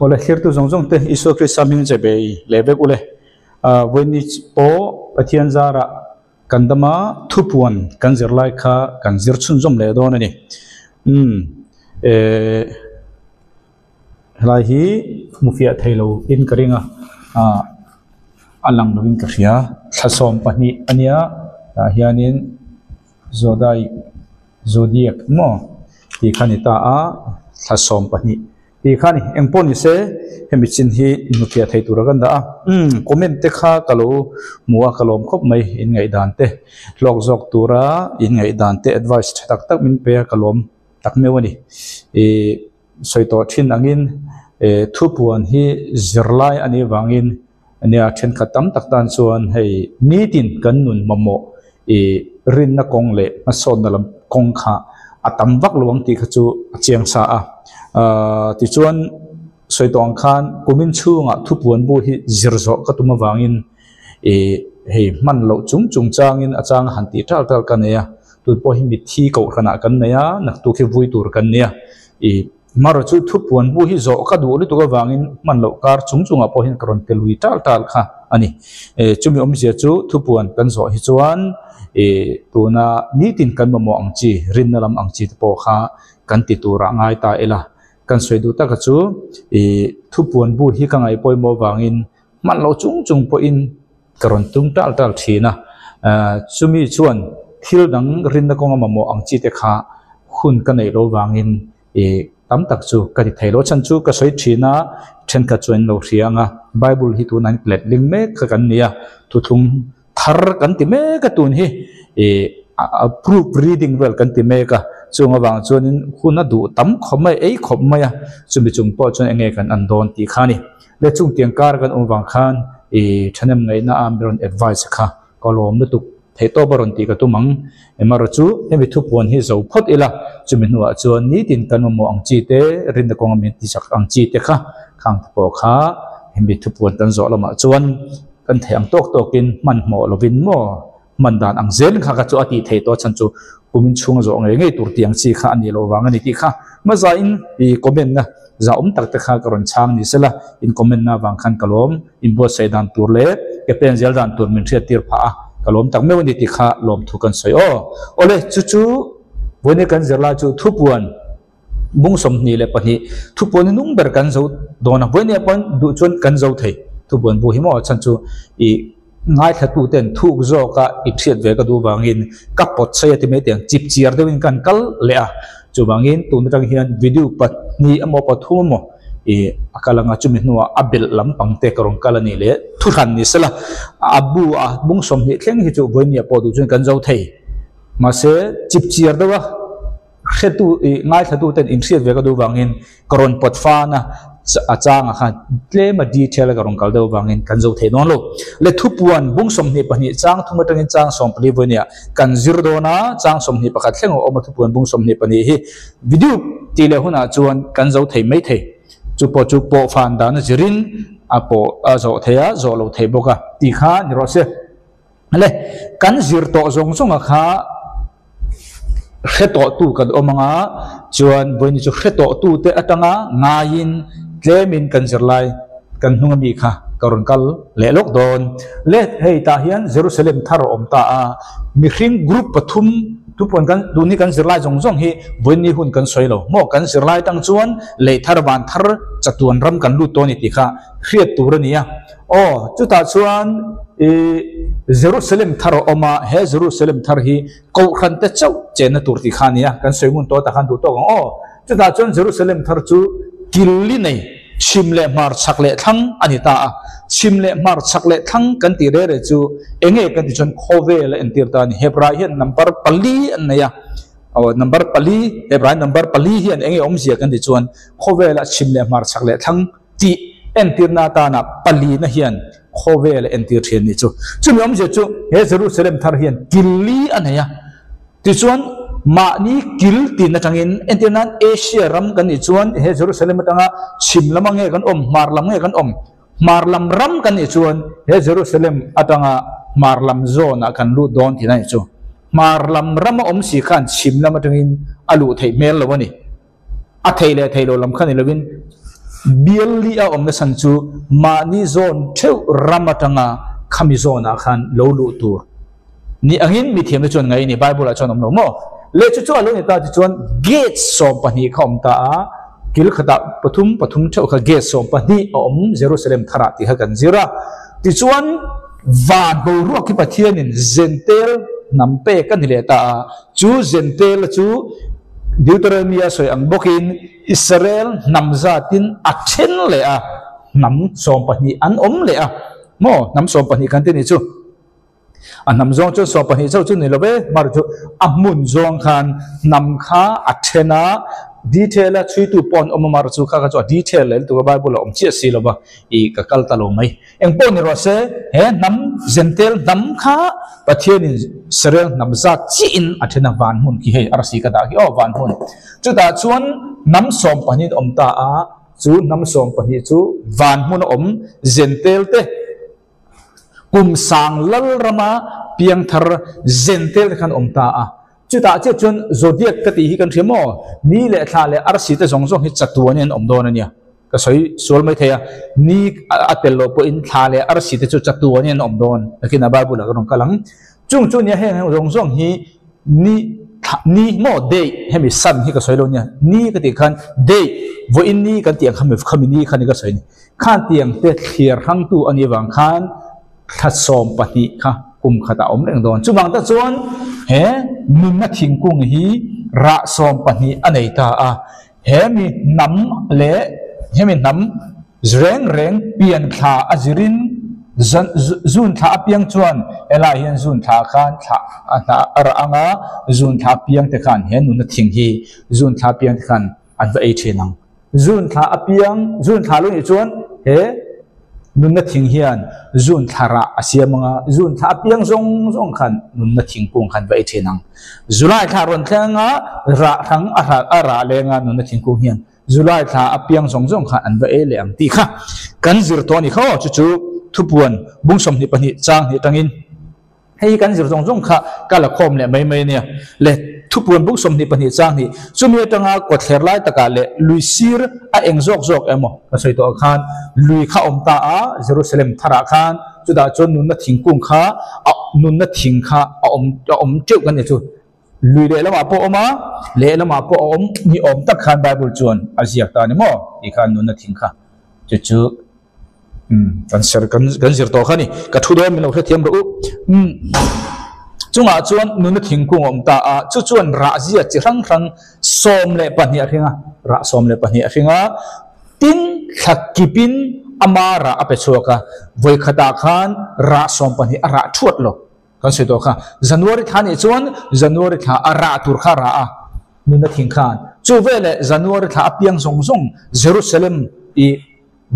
ole khir tu zong zong te iso Christ saming je be lebe ule when it's po pathian zara kandama thupuan kanzir lai kha kanzir chun zom le don ani lai hi mufia thailo in karinga alang lovin karia thasom pani ania hianin zodai zodiac mo ti khanita a thasom pani ti khani engponi se hemichin hi mufia thai turagan da comment te kha kalo muwa kalom khop mai in ngai dan te lok jok tura in ngai dan te advice tak tak min pe kalom tak mewani soito thin angin thupuan hi zirlai ani wangin ania then khatam tak tan chuan hei nitin kan nun mamo rin na kong le na son na lam kong kha atam vak luang ti khachu chiang sa ti chuan soitong khan kumin chunga thupuan bu hi zirzo ka tuma wangin hei man lo chung chung changin achang han ti tal tal kan ya tu po hi mit thi ko khana kan na ya nak tu khe vui tur kan nia maro chu thupuan bu hi zo ka du ri tu ka wangin man lo kar chung chunga po hin kron telui tal tal kha ani chumi omzia chu thupuan kan zo hi chuan tuna nitin kan mo angchi rin nalam angchi po kha kan ti tura ngai ta ela kan soidu ta ka chu thupuan bu hi ka ngai poi mo wangin man lo chung chung po in kron tung tal tal thina chumi chuan thil dang rin na konga mo angchi te kha hun ka nei lo wangin tam tak chu ka ti thailo chan chu ka soi thina then ka chuan lo rianga bible hi tu nan plet ling me ka kan nia tu thung thar kan ti me ka tun hi proof reading well kan ti me ka chunga wang chuanin huna du tam khomai ei khomaya chumi chung po chuan enge kan an don ti khani le chung tiang kar kan wang khan thanem ngai na amron advice kha kolom na tu theto baron ti ka tu mang emaro chu hemi thupuan hi zo phot ila chumi nuwa chuan ni tin kan mo ang chi te rin da kong mi ti sak ang chi te kha khang po kha hemi thupuan tan zo lama chuan kan theng tok tokin man mo lovin mo man dan ang zen kha ka chu ati theto chan chu kumin chung zo ngai ngai tur tiang chi kha ani lo wang ani ti kha ma za in comment na za tak ta kha karon chang ni sela in comment na wang khan kalom in bo sai dan tur le ke pen zel dan tur min thia tir pha kalom tak me wani ti kha lom thu kan soi ole chu chu woni kan zerla chu thupuan bung som ni le pani thupuan nung ber kan zo dona woni apon du chon kan zo thei thupuan bu hi mo chan chu ngai thatu ten thuk zo ka i thiat ve ka du wangin ka pot sai ti me tiang chip chiar dewin kan kal le a chu wangin tun rang hian video pat ni amo pathum mo akalanga chumi nuwa abil lam pangte karong kalani le thuran ni sela abu bung som ni thleng hi chu boinia po du chun kan zo thei ma se chip chiar dawa khetu ngai thatu ten in thiat ve ka du wangin karon pot fa na achang kha tlema detail karong kal do wangin kan zo thei non lo le thupuan bung som ni pani chang thuma tangin chang som pali boinia kan zir do na chang som ni pakhat thleng o ma thupuan bung som ni pani hi video ti le huna chuan kan zo thei mai thei chu po fan dan zirin apo zo theya zo lo thei boka ti kha ni ro se le kan zir to zong zong kha kheto tu kan omanga chuan boini chu kheto tu te atanga ngain tlemin kan zirlai kan hnunga mi kha karon kal le lok don le hei ta hian Jerusalem thar om ta mi hring group pathum tupon kan duni kan zirlai zong zong hi boini hun kan soilo mo kan zirlai tang chuan le thar ban thar chatuan ram kan lu to ni ti kha khriat turania chu ta chuan Jerusalem thar oma he Jerusalem thar hi ko khan te chau chena tur ti khania kan soimun to ta khan du to chu ta chuan Jerusalem thar chu killi nei chimle mar chakle thang anita chimle mar chakle thang kan ti re chu enge kan ti chon khovel entir tan hebrai hian number pali anaya number pali hebrai number pali hian enge omzia kan ti chuan khovel chimle mar chakle thang ti entir na ta na pali na hian khovel entir thian ni chu chumi omzia chu he Jerusalem thar hian killi anaya ti chuan ma ni kil tin na tangin entirnan Asia ram kan ni chuan he Jerusalem tanga chim lamange kan marlam nge kan marlam ram kan ni chuan he Jerusalem atanga marlam zona kan lu don thi nai chu marlam ram si khan chim lam tangin alu thei mel lawani a theile lam khan lovin biali a omna san chu mani zone theu ramatanga khami zone a khan lo lu tur ni angin mi thiam chon ngai ni bible a chon om lo mo le chu chu alo ni ta chon gate som pani khom ta a kil khata pathum theu kha gate som pani om Jerusalem thara ti ha kan zira ti chuan van bo ro ki pathian in zentel nampe kan le ta chu zentel chu Deuteronomy soi ang bokin Israel namzatin achen le a nam som pani an om le a mo nam som pani kan ti ni chu nam zong chu som pani chu ni lo be mar chu amun zong khan nam kha achena detail a chui tu pon om mar chu kha chu detail le tu bible om chi si lo ba I ka kal ta lo mai eng pon ni ro se he nam zentel nam kha pathian in Israel namzat chi in athena van hun ki he arsi ka da ki o van hun chu da chuan nam som pani om ta a chu nam som pani chu van hun om zentel te kum sang lal rama piang thar zentel khan om ta a chu ta che chun zodiac ka ti hi kan themo ni le tha le arsi te zong zong hi chatuan en om don ania ka soi sol mai theya ni atel lo po in tha le arsi te chu chatuan en om don akina bible ka rong kalang chung chu nia he zong zong hi ni mo day hemi san hi ka soi lo nia ni ka ti khan day vo in ni kan tiang khami ni khan ka soi ni khan tiang te thiar hang tu ani wang khan thatsom pati kha kum khata om reng don chumang ta chuan he nun na thingkung hi ra som pani anei ta a he mi nam le he mi nam reng pian kha azirin zun tha piang chuan ela hian zun tha khan tha ara anga zun tha piang te khan he nun na thing hi zun tha piang te khan an va ei thinang zun tha lo ni chuan he nun na thing hian zun thara asiamanga zun tha piang zong khan nun na thing kung khan vai thinang zulai tha ron thanga ra thang ara lenga nun na thing kung hian zulai tha apiang zong khan an vai le ang ti kha kan zir to ni kho chu thupuan bungsom ni pani chang ni tangin hei kan zir zong kha kala khom le mai ne le thupuan bungsom ni pani chang ni chumi tanga ko therlai taka le luisir a eng zok emo ka soi to khan lui kha om ta a Jerusalem thara khan chuda chon nun na thingkung kha nun na thing kha om cheu kan ne chu lui le lama po oma le lama po om ni om tak khan bible chuan aziak ta ni mo I khan nun na thing kha chu kan zir to khani ka thu do mi lo thiam ro chunga chuan nun na thingkung om ta a chu chuan ra zia chi rang som le pahnia ringa ra som le pahnia ringa tin thakipin amara apechoka voi khata khan ra som pani ara thuat lo kan se to kha January thani chuan January tha ara tur kha ra a nun na thing khan chu vele January tha apiang zong Jerusalem I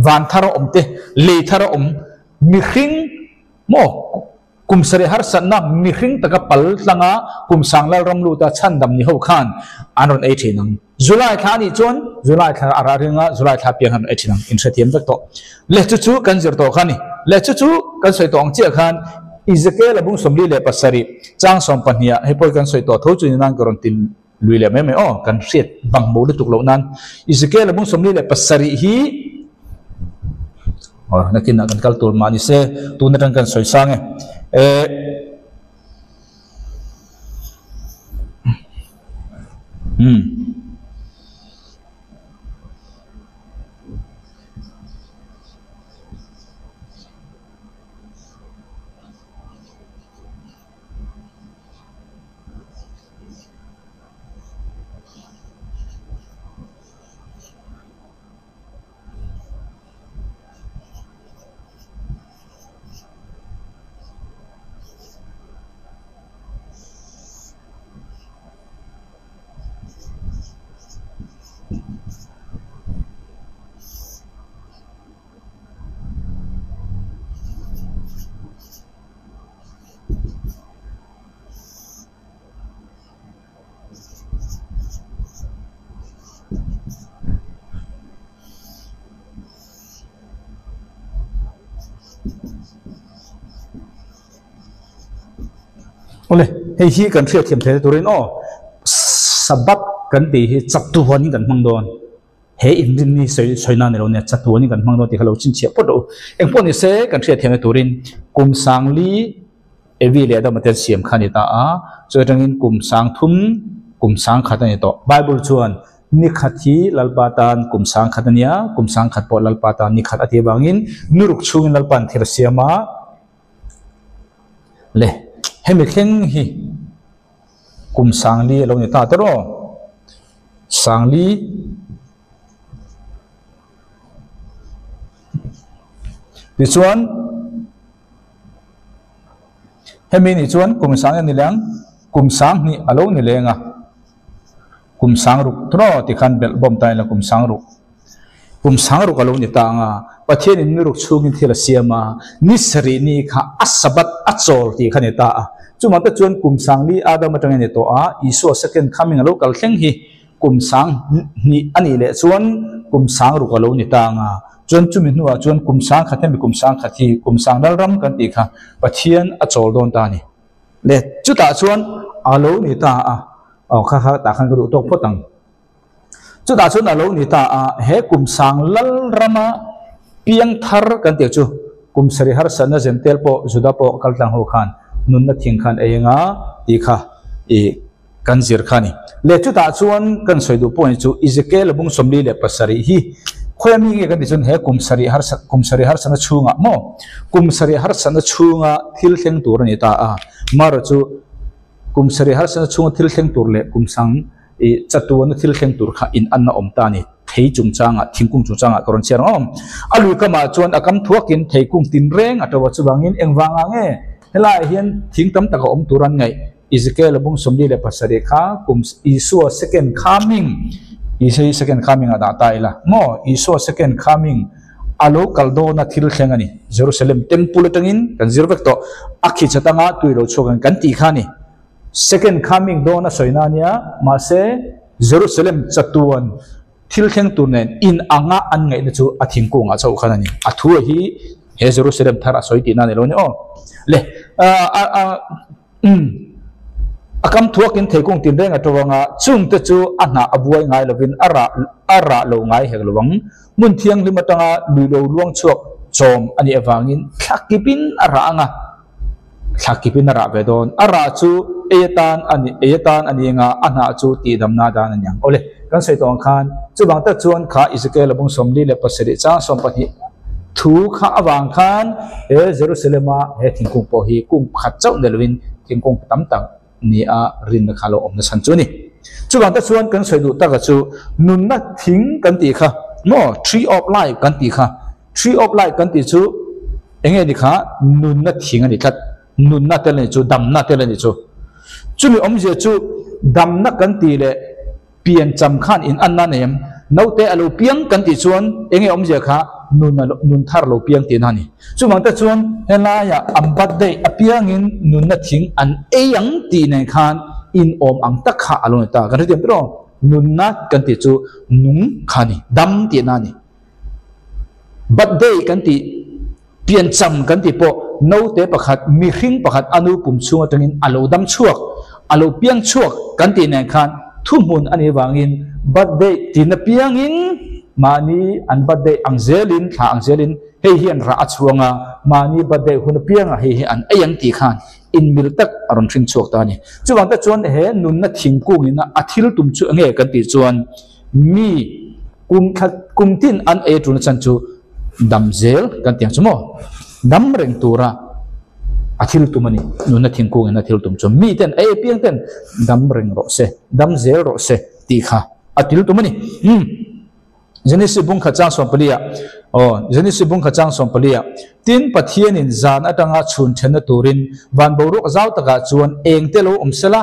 van thara omte le thara om mi khing mo kum sare har sanna mi khing taka pal tlanga kum sanglal ramlu ta chandam ni ho khan anon 18 nang July thani chon July tha ara ringa July tha piang han 18 nang in sathiam vek to le chu kan zir to khani le chu kan soi tong che khan Ezekiel abung somli le pasari chang som pania he poi kan soi to tho chu nan karon tin lui le me o kan riat bang mo le tuk lo nan Ezekiel abung somli le pasari hi or nakin na kan kal tur mani se tu na kan soi sange ole hei hi kan thia thiam the turin o sabat kan ti hi chap tu hon kan mang don he in ni soi na ne lo ne chatu ni kan mang do ti khalo chin che pot do eng pon ni se kan thia theme turin kum sang li evi le da matel siam khani ta a so tangin kum sang thum kum sang khatani to bible chuan ni khathi lalpatan kum sang khatania kum sang khat po lalpatan ni khat ati bangin nuruk chungin lalpan thir siama le hemi thleng hi kum sang li lo ni ta taro sang li ti chuan hemi ni chuan kum sang ni lang kum sang ni alo ni lenga kum sang ruk tro ti khan bel bom tai la kum sang ruk alo ni ta nga pathian in nuruk chungin thila siama ni sari ni kha asabat achol ti khani ta a chuma ta chuan kum sang li adam atang ni to a isu second coming alo kal thleng hi kum sang ni ani le chuan kum sang ruk alo ni ta nga chuan chumi nuwa chuan kum sang khathem kum sang khathi kum sang dal ram kan ti kha pathian achol don ta ni le chuta chuan alo ni ta a kha ta khan ru tok potang chuta chuan alo ni ta a he kum sang lal rama piang thar kan ti chu kum sari har sana zentel po juda po kaltang ho khan nun na thing khan enga ti kha e kan zir khani le chuta chuan kan soidu point chu Ezekiel bung somli le pasari hi khoyami ge kan ti chun he kum sari har sana chunga mo kum sari har sana chunga thil thleng tur ni ta a mar chu kum sari har sana chunga thil thleng tur le kum sang e chatuan thil thleng tur kha in anna om ta ni thei chung changa thingkung chung changa koron cher om alui kama chuan akam thuakin theikung tin reng atawa chuwangin engwanga nge helai hian thing tam taka om turan ngai Ezekiel bung somli le pasari kha kum isu second coming ada taila mo isu second coming alo kaldo na thil thlengani Jerusalem temple tangin kan zirvek to akhi chatanga tuilo chogan kan ti khani second coming do na soinania ma se Jerusalem chatuan thil thleng turnen in anga an ngai na chu athingkunga chau khanani athu hi he Jerusalem thara soiti na ne lo ni o le akam thuakin theikung tin renga tawanga chung te chu ana abuai ngai lovin ara lo ngai hek lowang mun thiang limatanga luilo luang chuak chom ani awangin thakipin ara vedon ara chu etan ani nga ana chu ti damna dan anyang ole kan sei tong khan chu bang ta chuan kha Ezekiel bung somli le pasari cha sompani thu kha awang khan e Jerusalema he thingkung po hi kum khat chau nelwin thingkung tam tang ni a rin na khalo om na san chu ni chu bang ta chuan kan sei du ta ka chu nun na thing kan ti kha no tree of life kan ti kha tree of life kan ti chu enge ni kha nun na thing ani khat nun na tel ni chu dam na tel ni chu chu mi om je chu dam na kan ti le pian cham khan in an na nem no te alo piang kan ti chuan enge om je kha nun thar lo piang ti na ni chu mang ta chuan hela ya ambat dei apiang in nun na thing an eyang ti nei khan in om ang ta kha alo ta kan ri pro nun na kan ti chu nung khani dam ti na ni bat dei kan ti pian cham kan ti po no te pakhat mi hring pakhat anu pum chunga tangin alo dam chuak alo piang chuak kan ti nei khan thumun ani wangin bat dei ti na piang in mani an badde angzelin tha angzelin hei hian ra achuanga mani badde hun pianga hei an ayang ti khan in mil tak aron thing chuak ta ni chuwang ta chuan he nun na thingkung in athil tum chu nge kan ti chuan mi kum tin an e tun chan chu damzel kan tiang chumo dam reng tura athil tumani nun na thingkung in athil tum chu mi ten e piang ten dam reng ro se dam zel ro se ti kha athil tumani Genesis bung khachang sompalia Genesis bung khachang sompalia tin pathian in zan atanga chun thena turin van boruk zau taka chuan engtelo umsela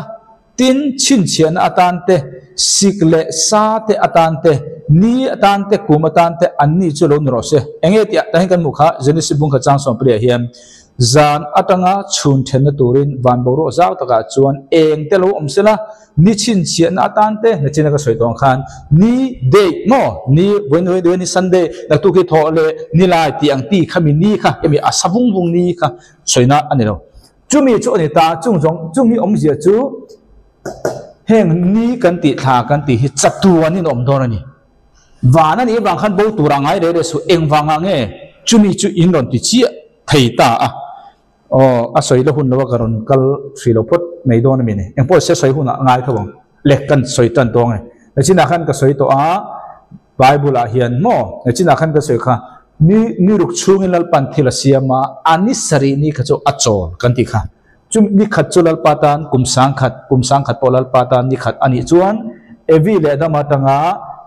tin chin chian atante sikle sa te atante ni atante kum atante anni chulo nro se enge tia tahin kan mukha Genesis bung khachang sompalia hiam zan atanga chun thena turin van boruk zau taka chuan engtelo umsela ni chin chian atante na china ka soitong khan ni day no ni when Sunday na tu ki thole ni lai ti ang ti khami ni kha emi asabung bung ni kha soina anilo chumi chu ani ta chungjong chumi omjia chu heng ni kan ti tha kan ti hi chatu ani nom don ani và nó ní vàng khăn bố tù ra ngay đấy số em vàng nghe chú mi chú in rồi thì chia thầy ta soi lo hun lo karon kal filo pot nei don mi ne em po se soi hun ngai thawang lek kan soi tan tong ai na china khan ka soi to bible a hian mo na china khan ka soi kha ni ruk chung lal pan thila siama ani sari ni kha cho achol kan ti kha chum ni khat cholal patan kumsang khat polal patan ni khat ani chuan evi le da matanga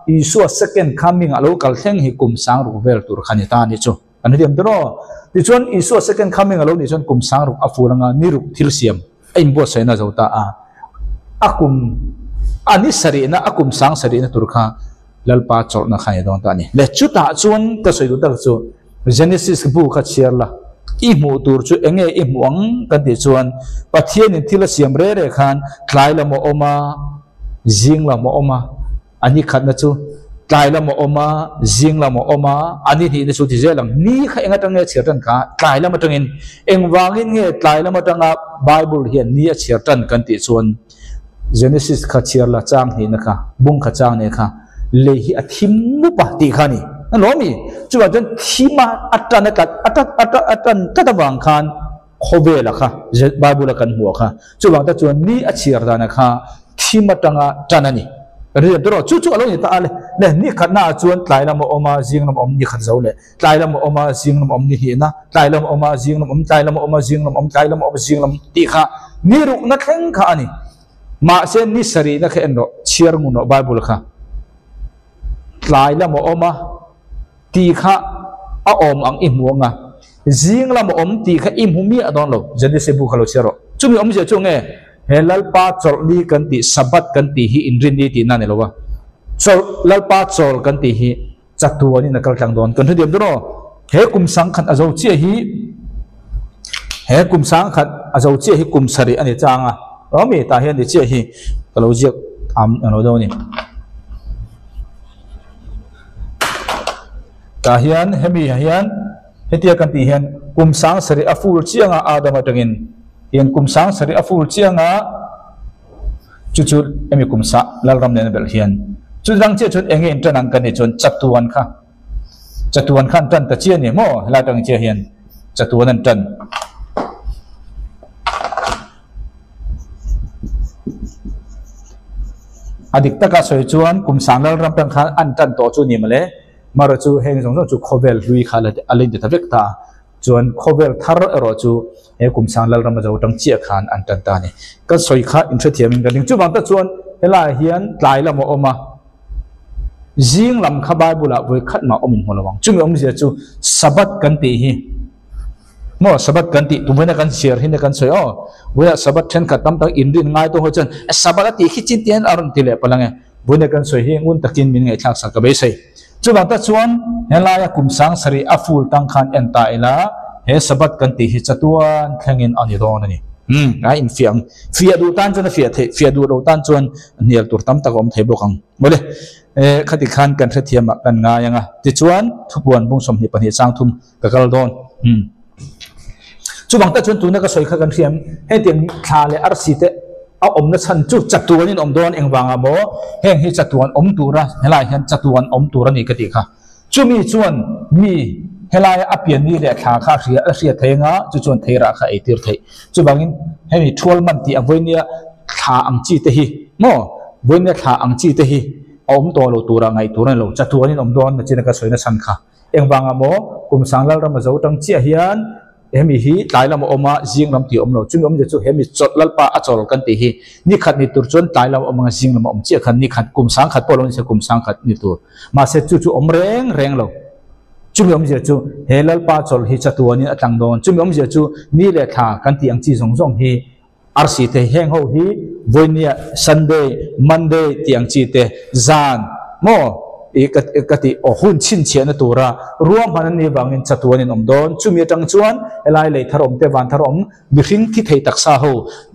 isu second coming alo kal theng hi kumsang ru vel tur khani ta ni chu an hiam dro ti chuan isu second coming alo ni chuan kumsang ru afuranga ni ruk thil siam aim bo saina jota akum ani sari na akum sang sari na tur kha lalpa chol na khai don ta ni le chuta chuan ka soi du tak chu genesis bu kha chirla i mu tur chu enge i muang kan ti chuan pathian in thila siam re re khan klai la mo oma jing la mo oma ani khat na chu klai la mo oma jing la mo oma ani hi ni chu ti zelang ni kha enga tang nge chirtan kha klai la ma tangin engwangin nge klai la ma tanga bible hian ni a chirtan kan ti chuan genesis kha chirla chang hi na kha bung kha chang ne kha le hi athim mu pa ti khani no mi chuwa jan thima atan ta wang khan khobe la kha bible kan mu kha chuwa ta chuan ni a chir da na kha thima tanga tanani ri dro chu alo ni ta ale le ni khatna chuan tlai lam oma jing lam om ni khat zo le tlai lam oma jing lam om ni hi na tlai lam oma jing lam om tlai lam oma jing lam om tlai lam oma jing lam ti kha ni ru na thleng kha ani ma se ni sari na kha enno chiar ngu no bible kha tlai lam oma ti kha a om ang i muanga jing lam om ti kha i humi adon lo genesis bu khalo chero chumi om je chunge helal pa chol ni kan ti sabat kan ti hi inrin ni ti na ne lowa chol lal pa chol kan ti hi chatu ani na kal tang don kan thiam do he kum sang khat azo che hi he kum sang khat azo che hi kum sari ani changa mi ta hian ni che hi kalo jiak am ano do ni ta hian hemi hian hetia kan ti hian kum sang sari aful chianga adama tangin hian kum sang sari aful chianga chu emi kum sa lalram ne bel hian chu rang che chun enge intran ang kan ni chun chatuan khan tan ta chia ni mo la tang che hian chatuan an tan adik taka soi chuan kum sang lalram pang khan an tan to chu ni male maro chu heng jong chu khovel lui khala alin de tavek ta chuan khovel thar ero chu he kum sang lal ram zo tang chia khan an tan ta ni ka soi kha in the thiam in kan chu wang ta chuan hela hian tlai lam oma jing lam kha bible a voi khat ma omin holawang chumi om je chu sabat kan ti hi mo sabat kan ti tumena kan share hin kan soi voya sabat then khat tam tak in rin ngai to ho chan sabat ti khi chin tian aron ti le palange voina kan soi hi ngun takin min ngai thak sa ka be sei chu wang ta chuan hela ya kum sang sari aful tang khan en ta ila he sabat kan ti hi chatuan thlengin ani ron ani ai in fia du tan chuan fia du ro tan chuan nial tur tam tak om thei bokang mole khati khan kan thre thiama kan nga yanga ti chuan thupuan bung som ni pani chang thum ka kal don chu bang ta chuan tu na ka soi kha kan thiam he tiang thla le arsi te a om na chan chu chatuan in om don engwanga mo heng hi chatuan om tura helai hian chatuan om tura ni ka ti kha chumi chuan mi helai apian ni le thla kha ria thenga chu chuan theira kha e tir thei chu bangin hemi 12 man ti avoinia thla angchi te hi mo voinia thla angchi te hi om to lo tura ngai tura lo chatuan in om don na china ka soina san kha engwanga mo kum sanglal ram zo tang chi hian hemi hi tlai lam oma jing lam ti om lo chumi om je chu hemi chot lalpa achol kan ti hi ni khat ni tur chon tlai lam oma jing lam om chi khan ni khat kum sang khat polon se kum sang khat ni tur ma se chu om reng lo chumi om je chu helal pa chol hi chatuani atlang don chumi om je chu ni le tha kan ti ang chi zong hi rc te heng ho hi voinia sunday monday ti ang chi te zan mo ekati ohun chin chian na tura ruam hanan ni bangin chatuanin om don chumi tang chuan elai le tharom te van tharom bihing thi thei taksa ho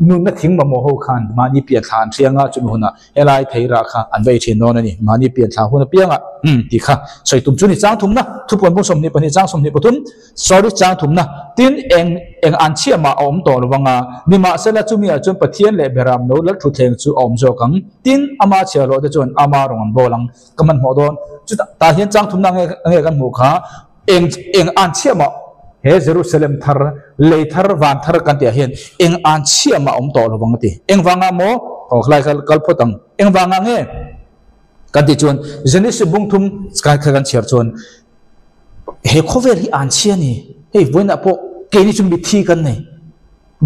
nun na thing ma mo ho khan mani pian than thianga chumi huna elai theira kha anvei thin non ani mani pian tha huna pianga ti kha soi tum chu ni chang thum na thu pon bo som ni pani chang som ni pathum sorry chang thum na tin eng an chia ma om to lawanga nima sela chu mi a chon pathian le beram no la thu thleng chu om zo kang tin ama chia lo de chon ama rongan bolang kaman mo don chu ta hian chang thum na nge kan mu kha eng an chia ma he Jerusalem thar le thar van thar kan ti hian eng an chia ma om to lawanga ti eng wanga mo lai kal photang eng wanga nge kan ti chon jenis bung thum skai khan chiar chon he khover hi an chia ni he voina po ke ni chum bi thi kan nei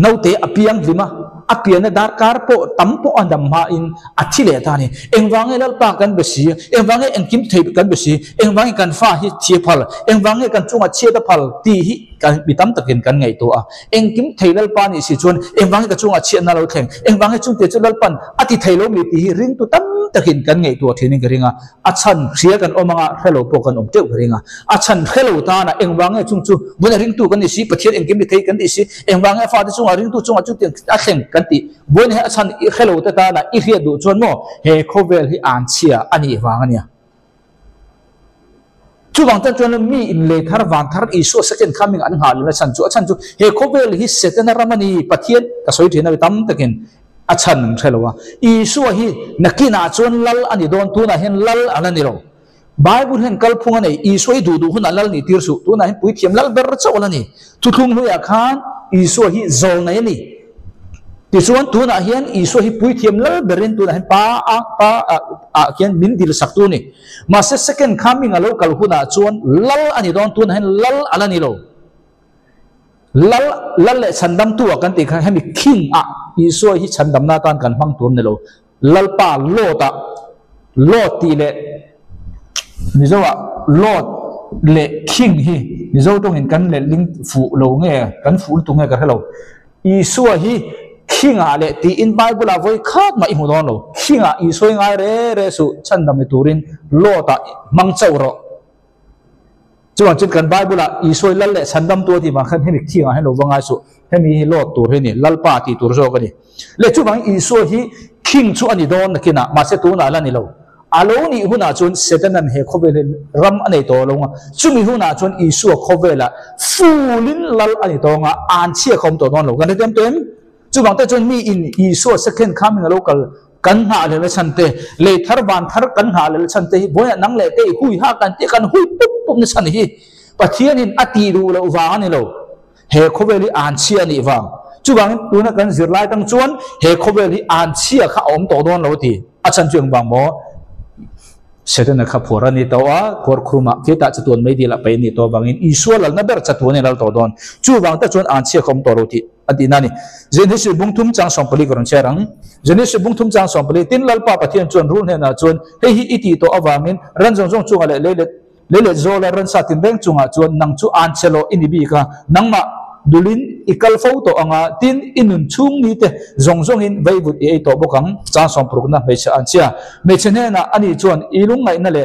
naute apiang lima apiana dar kar po tampo andam ma in athile ta ni engwange lal pa kan besi engwange engkim thei kan besi engwange kan fa hi thi phal engwange kan chunga che da phal ti hi kan bitam takin kan ngai to a engkim thei lal pa ni si chon engwange ka chunga che na lo thleng engwange chung te chu lal pan ati thei lo mi ti ring tu tam takin kan ngai to thini garinga achan ria kan omanga hello po kan om teu garinga achan hello ta na engwange chung chu buna ring tu kan ni si pathian engkim ni thei kan ti si engwange fa de chunga ring tu chunga chu te a thleng kan ti bun he achan hello ta ta na i ria du chon mo he khovel hi an chia ani wang ania chu wang ta chon mi in le thar van thar isu second coming an hal la chan chu he khovel hi setena ramani pathian ka soi thina tam takin achan thelawa isu hi nakina chon lal ani don tu na hen lal anani ro bible hen kal phunga nei isu du du hun lal ni tir su tu na hen pui thiam lal ber chawla ni tu thung lu ya khan isu hi zol nei ni ti chuan tu na hian isu hi pui thiam lal berin tu na hen pa a kian min dil sak tu ni ma se second coming alo kal huna chuan lal ani don tu na hen lal anani ro lal le chandam tu kan ti kha hemi king a isu hi chandam na tan kan hang tur ne lo lal pa lo ti le mizowa lo le king hi mizo tong in kan le ling fu lo nge kan fu tu nge ka hello isu hi king a le ti in bible a voi khat ma i hu don lo king a isu ngai re su chandam ni turin lo ta mang chau ro chuan chin kan bible a isu lal le chandam tu ti ma khan hemi king a hello wanga su hemi hi lo tur he ni lal pa ti tur zo ka ni le chu bang isu hi king chu ani don nakina ma se tu na la ni lo alo ni huna chun setanan he khovel ram anei to longa chumi huna chun isu khovela fulin lal ani to nga an chia khom to don lo kan tem chu bang ta chun mi in isu second coming local kan ha le chante le thar ban thar kan ha le chante hi boya nang le te hui ha kan te kan hui pup na chan hi pathian in ati ru lo wa ani lo he khoveli an chia ni wa chu bang tu na kan zir lai tang chuan he khoveli an chia kha om to don lo ti a chan chung bang mo setena kha phora ni to a kor khuma ke ta chatun mai dila pe ni to bangin isua lal na ber chatun lal to don chu bang ta chon an chia khom to ro ti adina ni jenis bungthum chang sompali karon cherang jenis bungthum chang sompali tin lal pa pathian chon rul he na chon he hi iti to awangin ran jong jong chunga le zola ran sa tin beng chunga chon nang chu an chelo inibi ka nangma dulin ikal photo anga tin inun chung ni te zong in vaivut e to bokang cha som prukna me cha anchia me chene na ani chuan ilung ngai na le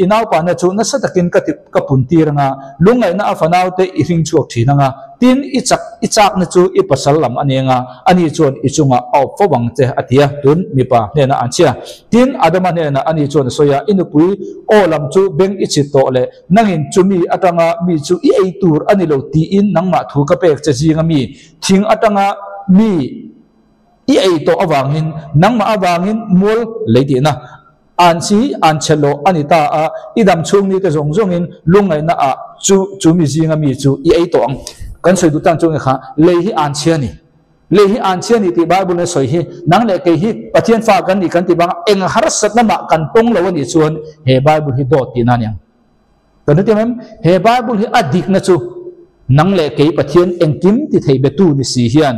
inau pa na chu na satakin ka puntir nga lungai na afanau te I ring chuak thina nga tin ichak na chu I pasal lam ani nga ani chuan ichunga au fowang che atia tun mi pa ne na anchia tin adama ne na ani chuan soya inupui o lam chu beng ichi to le nangin chumi atanga mi chu I ei tur ani lo ti in ma thu ka pek che jinga mi thing atanga mi I ei to awangin nangma awangin mol leidi na an si an chelo anita a idam chung ni te zong in lungai na a chu mi jinga mi chu I ei to ang kan soi du tan chung kha le hi an chia ni ti bible ne soi hi nang le ke hi pathian fa kan ni kan ti bang eng har sat na ma kan pong lo ni chuan he bible hi do ti na nyang kan ti mem he bible hi adik na chu nang le ke pathian engkim ti thei betu ni si hian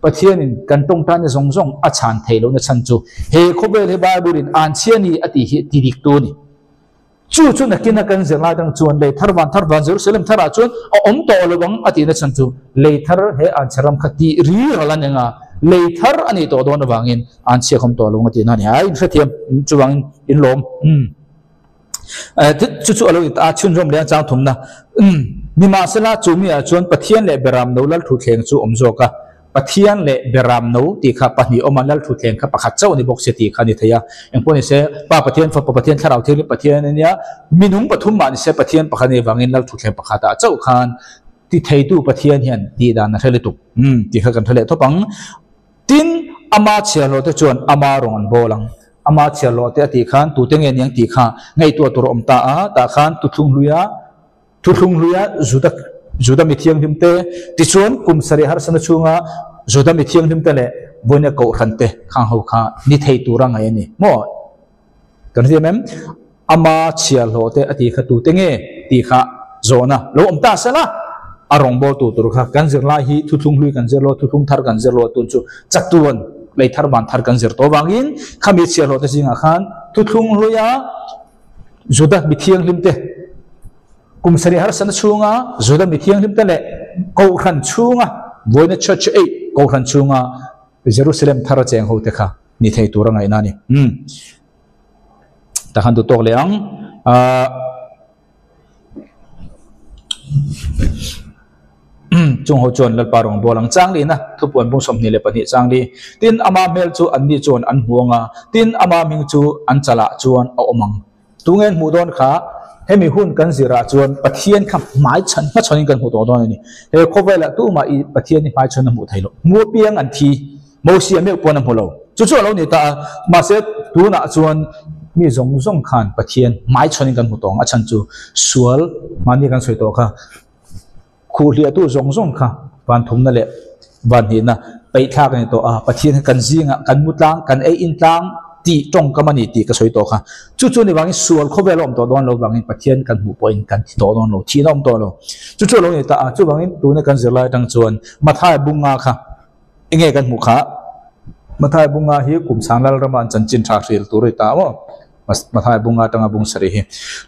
pathian in kan tong tan zong a chan thei lo na chan chu he khobel he bible in an chia ni ati hi ti dik tu ni chu na kin kan zela dang chuan le tharwan Jerusalem thara chuan om to lo bang ati na chan chu le thar he an charam khati ri ralan nga le thar ani to don wangin an chia khom to lo ngati na ni ai sathiam chu wang in lom chu alo a chun rom le chang thum na nima sala chumi a chuan pathian le beram no lal thu thleng chu omzo ka ปะเทียนเละเบรามนูตีข้าปนิอมันลัลทุเทงข้าปะขัดเจ้าในบกเสตีข้านิทยาอย่างพวกนี้เสป้าปะเทียนฟ้าปะเทียนข้าเราเทียนปะเทียนเนี่ยมินุงปฐุมมานี่เสปะเทียนปะขันในวังอินลัลทุเทงปะขัดเจ้าขานที่ไทยตู้ปะเทียนเห็นตีดานนั่นเลยตุกตีข้ากันทะเลทบังตินอามาเชียโลเตจวนอามารอนโบลังอามาเชียโลเตตีข้านตูเตงเงียงตีข้าไงตัวอมตาตาข้านตุงลุยjuda mithiang himte tichuan kum sari har sana chunga juda mithiang himte le boina ko khante khang ho kha ni thei tura ngai ni mo kan ri mem ama chial ho te ati kha tu tenge ti kha zona lo om ta sala arong bol tu tur kha kan zir la hi thu thung lui kan zir lo thu thung thar kan zir lo tun chu chatuan lei thar ban thar kan zir to wangin khami chial ho te jinga khan thu thung luya juda mithiang himte kum sari har san chunga zoda mithiang him tale ko khan chunga boina church ei ko khan chunga Jerusalem thara cheng ho te kha ni thei tur ngai na ni ta han du tok leang chung ho chon lal parong bolang chang li na thupuan bung som ni le pani chang li tin ama mel chu an ni chon an huanga tin ama ming chu an chala chuan a omang tungen mu don kha hemi hun kan zira chuan pathian kham mai chan ma chonin kan hu to don ni he khowela tu ma i pathian ni mai chan mu thailo mu piang an thi mo sia me pon am holo chu chu lo ni ta ma se tu na chuan mi zong khan pathian mai chonin kan hu tong a chan chu sual mani kan soi to kha khu lia tu zong kha ban thum na le ban ni na pai thak ni to a pathian kan zinga kan mutlang kan ei in tlang ti tong kamani ti ka soi to kha chu ni wangi sual khovelom to don lo wangi pathian kan hu point kan ti to don lo thi nom to lo chu lo ni ta chu wangi tu na kan zirlai tang chuan mathai bunga kha enge kan mu kha mathai bunga hi kum sanglal raman chanchin tha ril tu ri ta mo mathai bunga tanga bung sari hi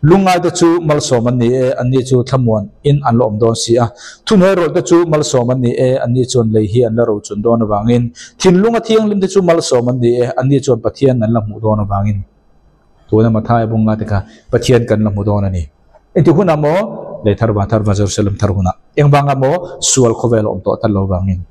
lungai da chu mal soman ni e anni chu thamon in an lom don si a thunoi rol da chu mal soman ni e anni chon lei hi an la ro chun don wangin thin lunga thiang lim da chu mal soman ni e anni chon pathian an la mu don wangin tuna mathai bunga te ka pathian kan la mu don ani enti huna mo le thar ba Jerusalem thar huna eng banga mo sual khovel om to tal lo wangin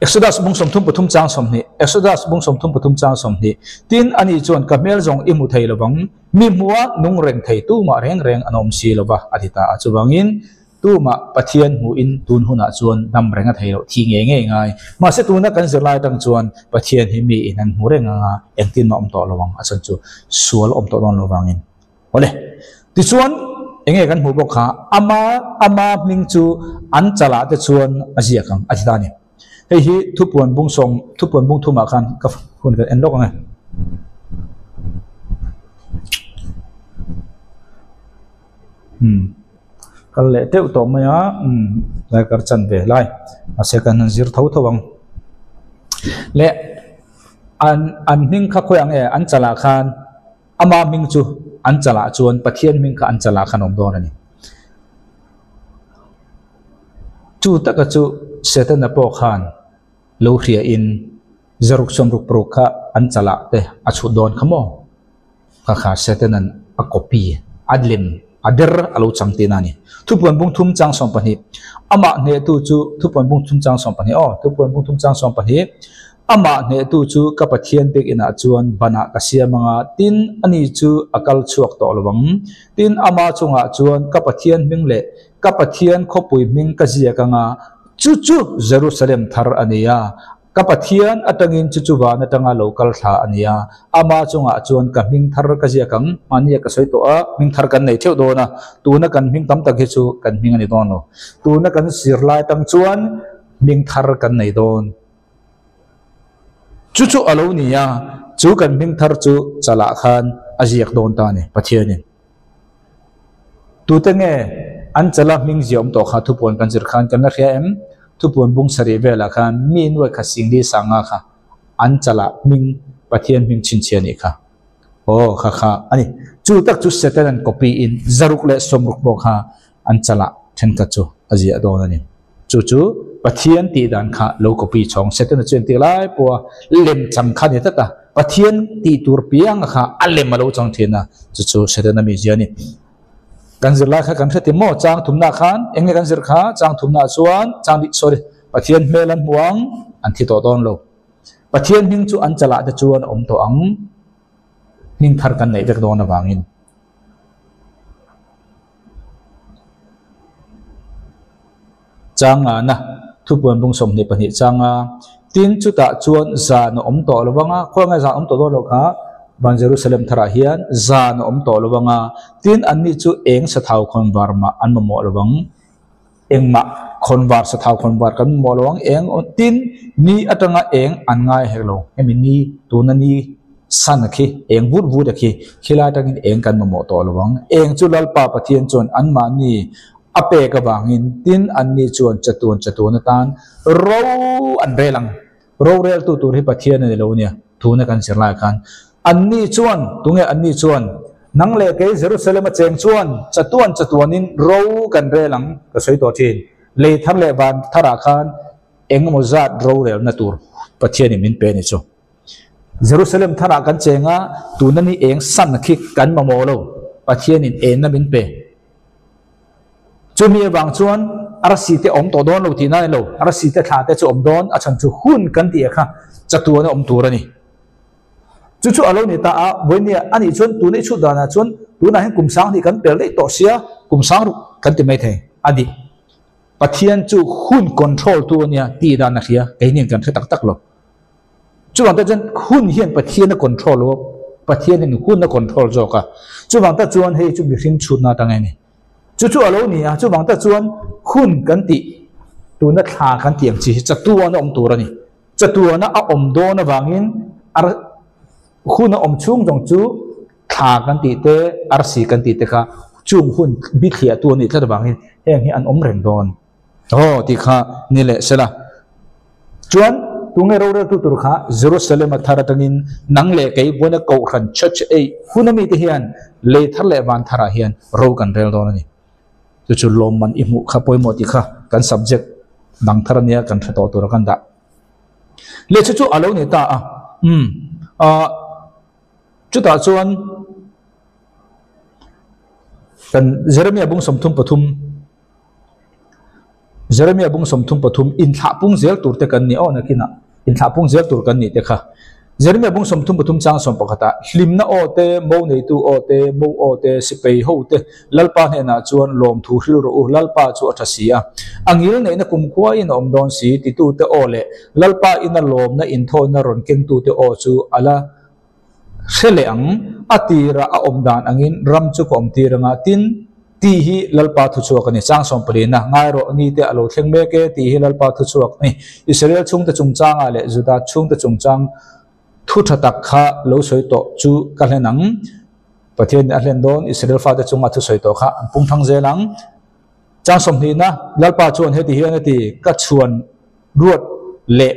Exodus bung som thum pathum chang som ni Exodus bung som thum pathum chang som ni tin ani chon kamel jong imu thei lawang mi muwa nung reng thei tu ma reng anom si lawa adita achuwangin tu ma pathian mu in tun huna chuan dam renga thei lo thi nge ngai ma se tuna kan zirlai tang chuan pathian hi mi in an mu renga engtin ma om to lawang achan chu sual om to don lawangin ole ti chuan enge kan mu bok kha ama ming chu an chala te chuan azia kang adita ni hei hi thupuan bung thuma khan ka hun kan en lok ngai kal le teu to maya lai kar chan ve lai a second zir thawang le an ning kha khoyang e an chala khan ama ming chu an chala chuan pathian ming kha an chala khan om don ani chu taka chu setan na po khan lo khria in zaruk somruk pro kha an chala te achu don khamo kha setan an a copy adlim ader alo chamtina ni thupuan bung thum chang som pani ama ne tu chu thupuan bung thum chang som pani thupuan bung thum chang som pani ama ne tu chu ka pathian bek ina chuan bana ka sia manga tin ani chu akal chuak to lawang tin ama chunga chuan ka pathian ming le ka pathian khopui ming ka zia kanga chu Jerusalem thar ania ka pathian atangin chu wan atanga local tha ania ama chunga chuan ka ming thar ka zia kang mania ka soi to a ming thar kan nei theu do na tu na kan ming tam tak hi chu kan ming ani don no tu na kan sirlai tang chuan ming thar kan nei don chu alo nia chu kan ming thar chu chala khan aziak don ta ni pathianin tu te nge an chala ming ziom to kha thupon kan zir khan kan la khia em thupon bung sari vela khan min wa kha singli sanga kha an chala ming pathian ming chin chiani kha kha ani chu tak chu setan an copy in zaruk le somruk bo kha an chala then ka chu azia don ani chu pathian ti dan kha lo copy chong setan chen ti lai po lem cham kha ni ta pathian ti tur piang kha alem lo chong thina chu setan mi jiani kan zirla kha kan thati mo chang thumna khan enge kan zir kha chang thumna chuan chang di sorry ปะเทียนเมลันหวงอันที่ต่อต้นโลปะเทียนหิงจูอันจะละจะจวนอมตัวอังหิงทาร์กันในเวกโดนบางอินจังนะทุกวันบุญสมนิปนิจังตินจุดตะจวนจานอมต่อระวังข้อง่ายจานอมต่อตัวเราค่ะบางเยรูซาเล็มทาราฮิยันจานอมต่อระวังตินอันนี้จูเองสถาวคนวาร์มาอันมาหมอระวังเองมาคนวาร์สถาวคนวาร์กันหมอระวังเองตินนี่อัตงาเองอันง่ายเหรอเอ็มนี่ตัวนั้นนี่สันคีเองวูดวูดคีขีลาตังเองกันมาหมอต่อระวังเองจุลลปาปะเทียนจวนอันมานี่อเปกบางอินตินอันนี้จวนจัตุนตานเราอันเรลังเราเรลตัวที่ปะเทียนในเราเนี่ยทูนกันเสียหลายกันอันนี้จวนตรงนี้อันนี้จวนนังเลกเยรูซาเล็มเจงจวนจัตุนินเรากันเรลังก็สวยตัวทีนเลยทั้งเลบานทาราคานเองมุจัดเราเรลนัตูร์ปะเทียนมินเป็นนี่จูเยรูซาเล็มทารากันเจงะตัวนั้นนี่เองสั่นคิกกันมาโมโลปะเทียนเองนั่นมินเป็นจุมีบางส่วนอารัสิเตอมตัวโดนเราที่นั่นเราอารัสิเตขาเตจะอมโดนอาจารย์จะหุ่นกันที่ค่ะจะตัวนั้นอมตัวนี่จู่ๆเราเนี่ยตาวันนี้อันนี้ชวนตัวนี้ชุดดานะชวนตัวนั้นให้กลุ่มสังที่กันเปลี่ยนตัวเสียกลุ่มสังกันที่ไม่แทงอดีปะเทียนจู่หุ่นคอนโทรลตัวเนี่ยตีดานะเสียไอ้เนี่ยกันแค่ตักๆหรอกจู่บางแต่จนหุ่นเฮียนปะเทียนน่ะคอนโทรลว่าปะเทียนนี่หุ่นน่ะคอนโทรลจอกะจู่บางแต่จวนให้จู่มีสิ่งชุดน่ะตั้งไงนี่จู่ๆเราเนี่ยจู่บางแต่จวนหุ่นกันตีตัวนั้นขากันเตียงจีจะตัวนั้นอมตัวนี่จะตัวนั้นเอาอมโดนบางอินหุ่นอมชุ่งจงจูขากันตีเตอาร์สีกันตีเตค่ะจุ่มหุ่นบิดเขียตัวนี้ถ้าบางอินเองอันอมแรงโดนโอ้ที่ข้านี่แหละใช่ละจวนตรงนี้เราเรียกตัวข้าเยรูซาเล็มทาราตังินนังเล่ไก่บนเกาขันชัดเอ้หุ่นมีที่เฮียนเลยทะเลบานทาราเฮียนเรากันเร็วโดนนี่จู่ๆลมมันอิมุข้าป่วยหมดที่ข้ากัน subject ดังทาราเนี่ยกันตัวกันด่าเลยจู่ๆอะไรเนี่ยตาจุดต่อส่วนกันเจเรมียบุ้งสมทุมปฐุมเจเรมียบุ้งสมทุมปฐุมอินท่าปุ้งเจลตูร์เตกันนี่อ๋อนักกินะอินท่าปุ้งเจลตูร์กันนี่เตค่ะเจเรมียบุ้งสมทุมปฐุมจางสมปกติลิมน่าโอเตโมเนตูโอเตโมโอเตสิเปย์โฮเตลัลปาเนน่าจวนลมทูฮิรูลัลปาจวนทัศยาอังยิลเนี่ยนักคุมควายนอมดอนสีติตูเตโอเลลัลปาอินาลมน่ะอินโทน่ะรอนเก่งตูเตโอจูอัลาเชลอังอตีระอมดานอังอินรัมจุกอมตีระงาตินตีฮีลัลปาทุชวกนี่จางสมปรีนะง่ายรอนี่เตอโลเทงเมเกตีฮีลัลปาทุชวกนี่อิสราเอลชุงตะจุงจางอะไรจุดาชุงตะจุงจางทุทตักขะโลสวยโตจูกันเลนังประเทศอัลเลนโดนอิสราเอลฟาตะจุงอัทุสวยโตขะปุ่งทางเจลังจางสมนีนะลัลปาชวนเฮติฮีนตีกัดชวนรวดเละ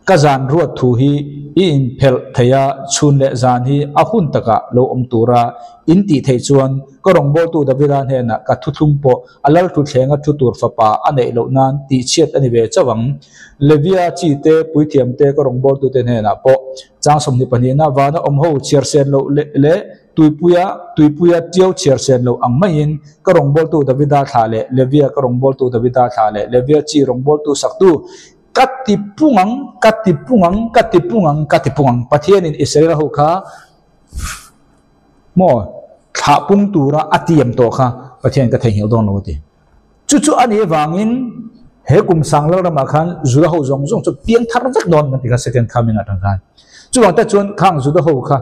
ก็จานรวดทูฮีอินเพลทยาชุนเลจานฮีอาหุนตะกะโลอมตูระอินตีเทจวนก็รองบอลตูดับเบิลานเฮนะกัดทุทุมโปอัลลัลทุเทงกัดทุตูร์ฟปาอันเอโลนันตีเชียดอันนี้เวจวังเลวิอาจีเตปุยเทียมเตก็รองบอลตูเทนเฮนะโปจางสมนิปนีนะวานะอมโฮเชียร์เซนโลเลตุยปุยาเจียวเชียร์เซนโลอังไม่ยินก็รองบอลตูดับเบิลดาทาเลเลวิอาก็รองบอลตูดับเบิลดาทาเลเลวิอาจีรองบอลตูสักตูkatipungang pathian in Israel ho kha mo thapung tura atiam to kha pathian ka thei hil don lo ti chu ani wangin he kum sanglo rama khan zuda ho zong chu piang thar jak don kan ti ka second coming atang khan chu wang ta chon khang zuda ho kha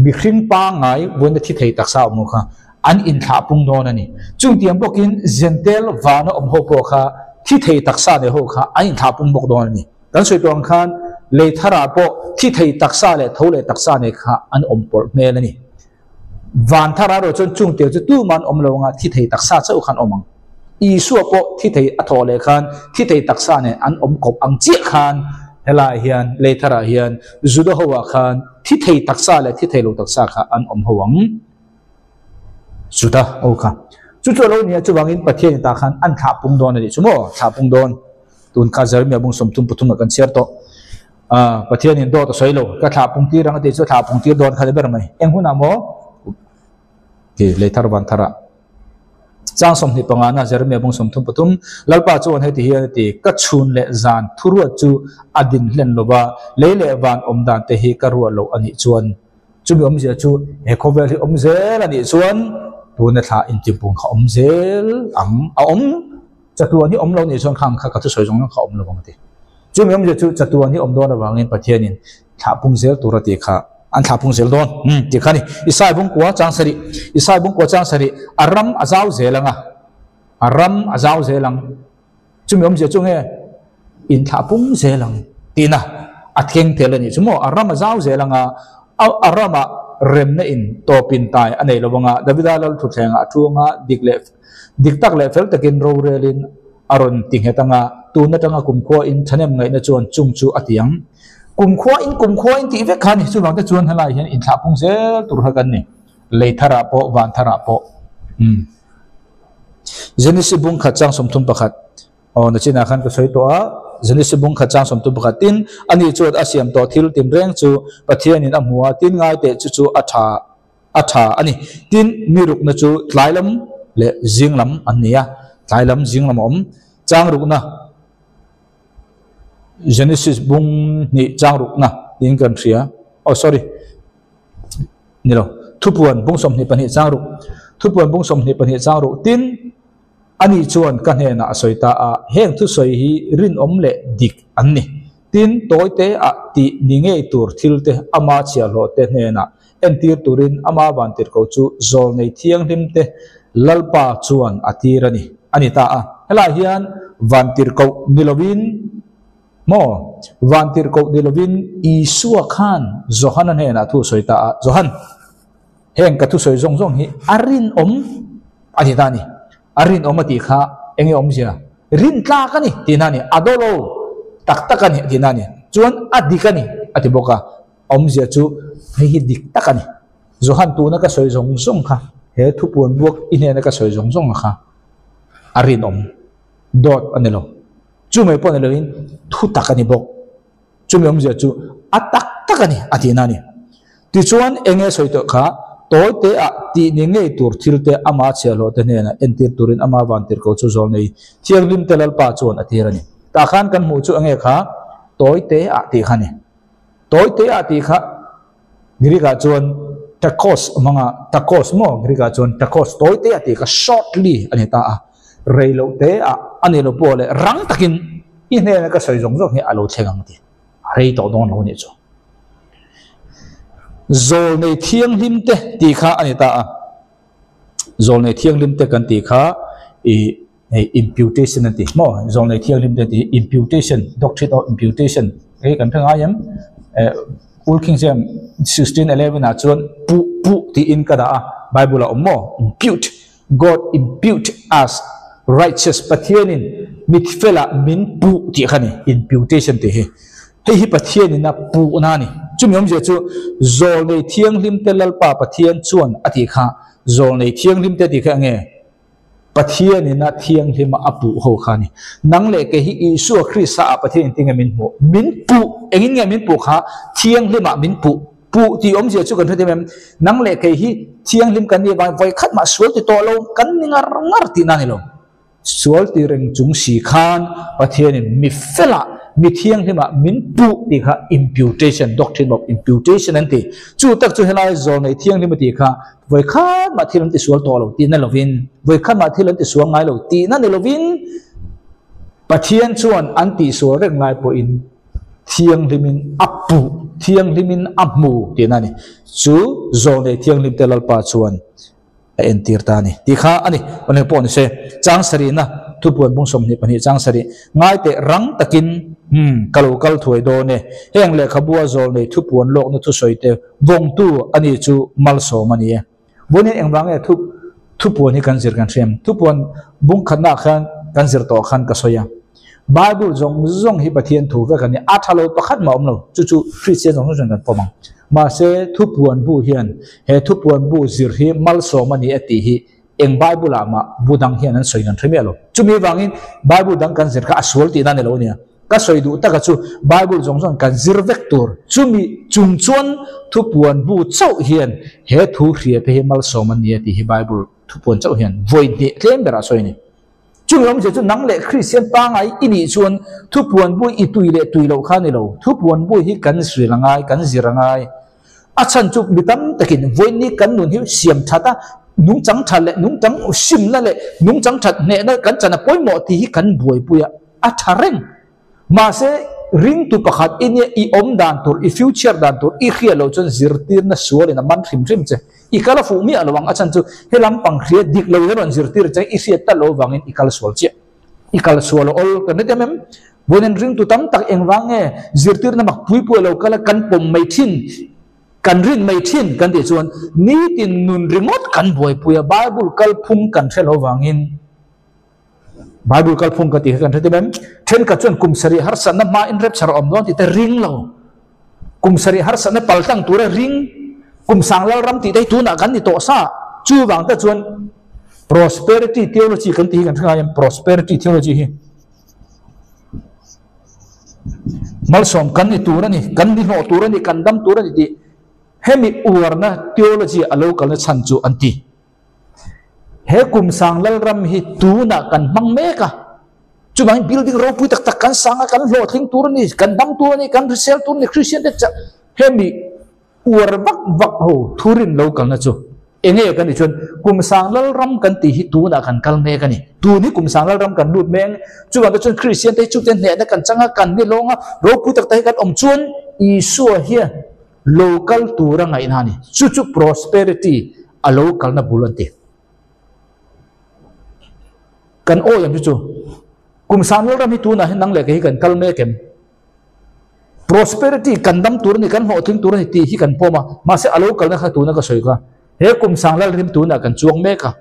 bikhin pa ngai bon thi thei taksa mu kha an in thapung don ani chung tiam bokin zentel wana om ho po khaที่เทตักษาเนี่ยโหค่ะไอ้ท่าปุ่งบกดอนนี่กันสุดตรงขันเลยทาราโปที่เทตักษาเลยเท่าเลยตักษาเนี่ยค่ะอันอมปอดเมลนี่วันทาราโรจนจุงเตียวจะตู้มันอมลงอ่ะที่เทตักษาเจ้าขันอมังอีสัวโปที่เทอัทอเลยขันที่เทตักษาเนี่ยอันอมกบอังเจียขันเฮลาเฮียนเลยทาราเฮียนจุดหัวขันที่เทตักษาเลยที่เทโลตักษาค่ะอันอมหวังจุดโอค่ะจู่ๆเราเนี่ยจะวางอินประเทศตาขันอันท่าปุ่งโดนนี่ชั่วโมงท่าปุ่งโดนตุนคาเจอร์มีบุ้งสมทุนปุถุมกันเชียร์โตประเทศนี้โดนตัวสวยโลก็ท่าปุ่งที่รังติดท่าปุ่งที่โดนเขาได้แบบไหมเอ็งหุ่นน้ำโมที่เลยทารวันทาระ chang som ni pangana jerme bung som thum patum lalpa chuan he ti hian ti ka chhun le zan thurua chu adin hlen lowa leile van omdan te hi karua lo ani chuan chumi omje chu he khovel hi omzel ani chuan tuna tha intipung kha omzel ang a om chatuan hi omlo ni chuan khang kha ka thu soi jong kha omlo bang ti chumi omje chu chatuan hi omdon awangin pathianin tha pungzel turati kha an tha pungzel don ti khani isai bung kwa chang sari aram azau zelang chumi omje chu nge in tha pungzelang tina atheng telani chumo aram azau zelanga arama remna in topin tai anei lowanga davidalal thuthenga athunga diktak le fel takin ro relin aron tinghetanga tuna tanga kumkho in thanem ngai na chuan chungchu atiang kumkho in ti ve khan chu bang ta chuan halai hian in tha pungzel tur hakan ni leithara po van thara po Genesis bung khachang somthum pakhat na china khan ka soi to a Genesis bung khachang somthum pakhatin ani chuat asiam to thil tim reng chu pathianin amua tin ngai te chu atha ani tin miruk na chu tlailam le jinglam ania tlailam jinglam om changruk na Genesis bung ni changruk na tin kan thria nilo thupuan bung som ni pani changruk thupuan bung som ni pani changruk tin ani chuan kan he na soita a heng thu soi hi rin om le dik anni tin toite a ti ninge tur thil te ama chia lo te ne na entir turin ama ban tir ko chu zol nei thiang hlim te lalpa chuan atirani ani ta a hela hian van tir ko nilovin isua khan zohan ne na thu soita a zohan heng ka thu soi zong hi arin om ani ta ni arin omati kha enge omjia rin tla kani tinani adolo taktakani tinani chuan adikani atiboka omjia chu hi dik takani zohan tu na ka soi zong kha he thupuan buak ine na ka soi zong kha arin om dot anelo chume pon eloin thu takani bok chume omjia chu atak takani atinani ti chuan enge soi to kha toite a ti ninge tur thilte ama chelo te ne na entir turin ama vantir ko chu zol nei thianglim telal pa chuan atirani ta khan kan mu chu ange kha toite a ti kha griga chuan takos mo griga chuan takos toite a ti kha shortly ani ta a reilo te a ani lo pole rang takin i ne ka soi jong hi alo thengang ti rei to don lo ni chu zol nei thiang hlim te ti kha ani ta a zol nei thiang hlim te kan ti kha imputation anti mo zol nei thiang hlim te ti imputation doctrine of imputation kan thanga yam Old King James 16:11 a chuan pu ti in ka da a Bible a mo impute God impute as righteous pathianin mitfela min pu ti khani imputation te hi pathianin na pu na ni chumyom je chu zol nei thiang hlim te lalpa pathian chuan ati kha zol nei thiang hlim te ti kha nge pathianin na thiang hlim apu ho khani nang le ke hi Isu Christ a pathian tinga min pu engin nge min pu kha thiang hlim min pu ti om je chu kan thate mem nang le ke hi thiang hlim kan ni vai khat ma sual ti to lo kan ningar ti na ni lo sual ti reng chung si khan pathianin mi fela mi thiang hima min pu ti kha imputation doctrine of imputation anti chu tak chu helai zon nei thiang hima ti kha voi kha ma thilam ti sual to lo ti na lovin voi kha ma thilam ti suang ngai lo ti na ni lovin pathian chuan anti sual rek ngai po in thiang limin apu thiang limin amu ti na ni chu zon nei thiang lim te lalpa chuan entir ta ni ti kha ani one po ni se chang sari na thupuan bung som ni pani chang sari ngai te rang takin kal thuai do ne heng le khabua zol nei thupuan lok na thu soite wong tu ani chu mal so mani e boni engwang e thupuan hi kan zir kan threm thupuan bung khana khan kan zir to khan ka soya Bible zong hi pathian thu ve kan ni athalo pakhat ma omlo chu free che zong kan pomang ma se thupuan bu hian he thupuan bu zir hi mal so mani ati hi eng Bible ama budang hian an soinan themelo chumi wangin Bible dang kan zir kha aswal ti na ne lo nia ka soidu taka chu Bible zong kan zir vector chumi chungchuan thupuan bu chau hian he thu hria pe mal so mani ati hi Bible thu puan chau hian voi de tlem bera soi ni chung om je chu nang le Christian pa ngai ini chuan thu puan bui i tui le tui lo kha ni lo thu puan bui hi kan sri langai kan zirangai achan chu bitam takin voi ni kan nun hi siam thata nung chang that le nung chang sim la le nung chang that ne na kan chana poimo ti hi kan buai puya a thareng ma se ring tu pakhat in i om dan tur i future dan tur i khia lo chon zirtir na sual na man thim thim che i kala fu mi alawang achan chu helam pang khria dik lo heron zirtir che i sia ta lo wangin i kal sual che i kal sual ol kan ne mem bonen ring tu tam tak eng wange zirtir na mak pui pui lo kala kan pom mai thin kan rin mai thin kan ti chuan ni tin nun ringot kan buai puya Bible kal phum kan thelo wangin Bible kal phum ka ti kan thete mem then ka chuan kumsari har san na ma in rep char om don ti te ring lo kumsari har san na paltang tura ring kumsang lal ram ti dai tu na kan ni to sa chu wang ta chuan prosperity theology kan ti kan thang prosperity theology hi mal som kan ni tura ni kan ni no tura ni kan dam tura ni ti hemi uarna theology alo kal na chan chu anti he kum sang lal ram hi tu na kan mang me ka chu bang building ro pui tak tak kan sanga kan lo thing tur ni kan dam tur ni kan sel tur ni Christian de cha hemi uar bak bak ho thurin lo kal na chu enge kan ni chun kum sang lal ram kan ti hi tu na kan kal me ka ni tu ni kum sang lal ram kan lut meng chu bang chun Christian te chu ten ne na kan changa kan ni longa ro pui tak tai kan om chun I so here local tura ngai nani chu prosperity a local na bulante kan o yam chu kum san ram hi tu na nang le ke kan kalme kem prosperity kan dam tur ni kan ho thing tur ni ti hi kan poma ma se a local na kha tu na ka soi ka he kum sang lal rim tu na kan chuang me ka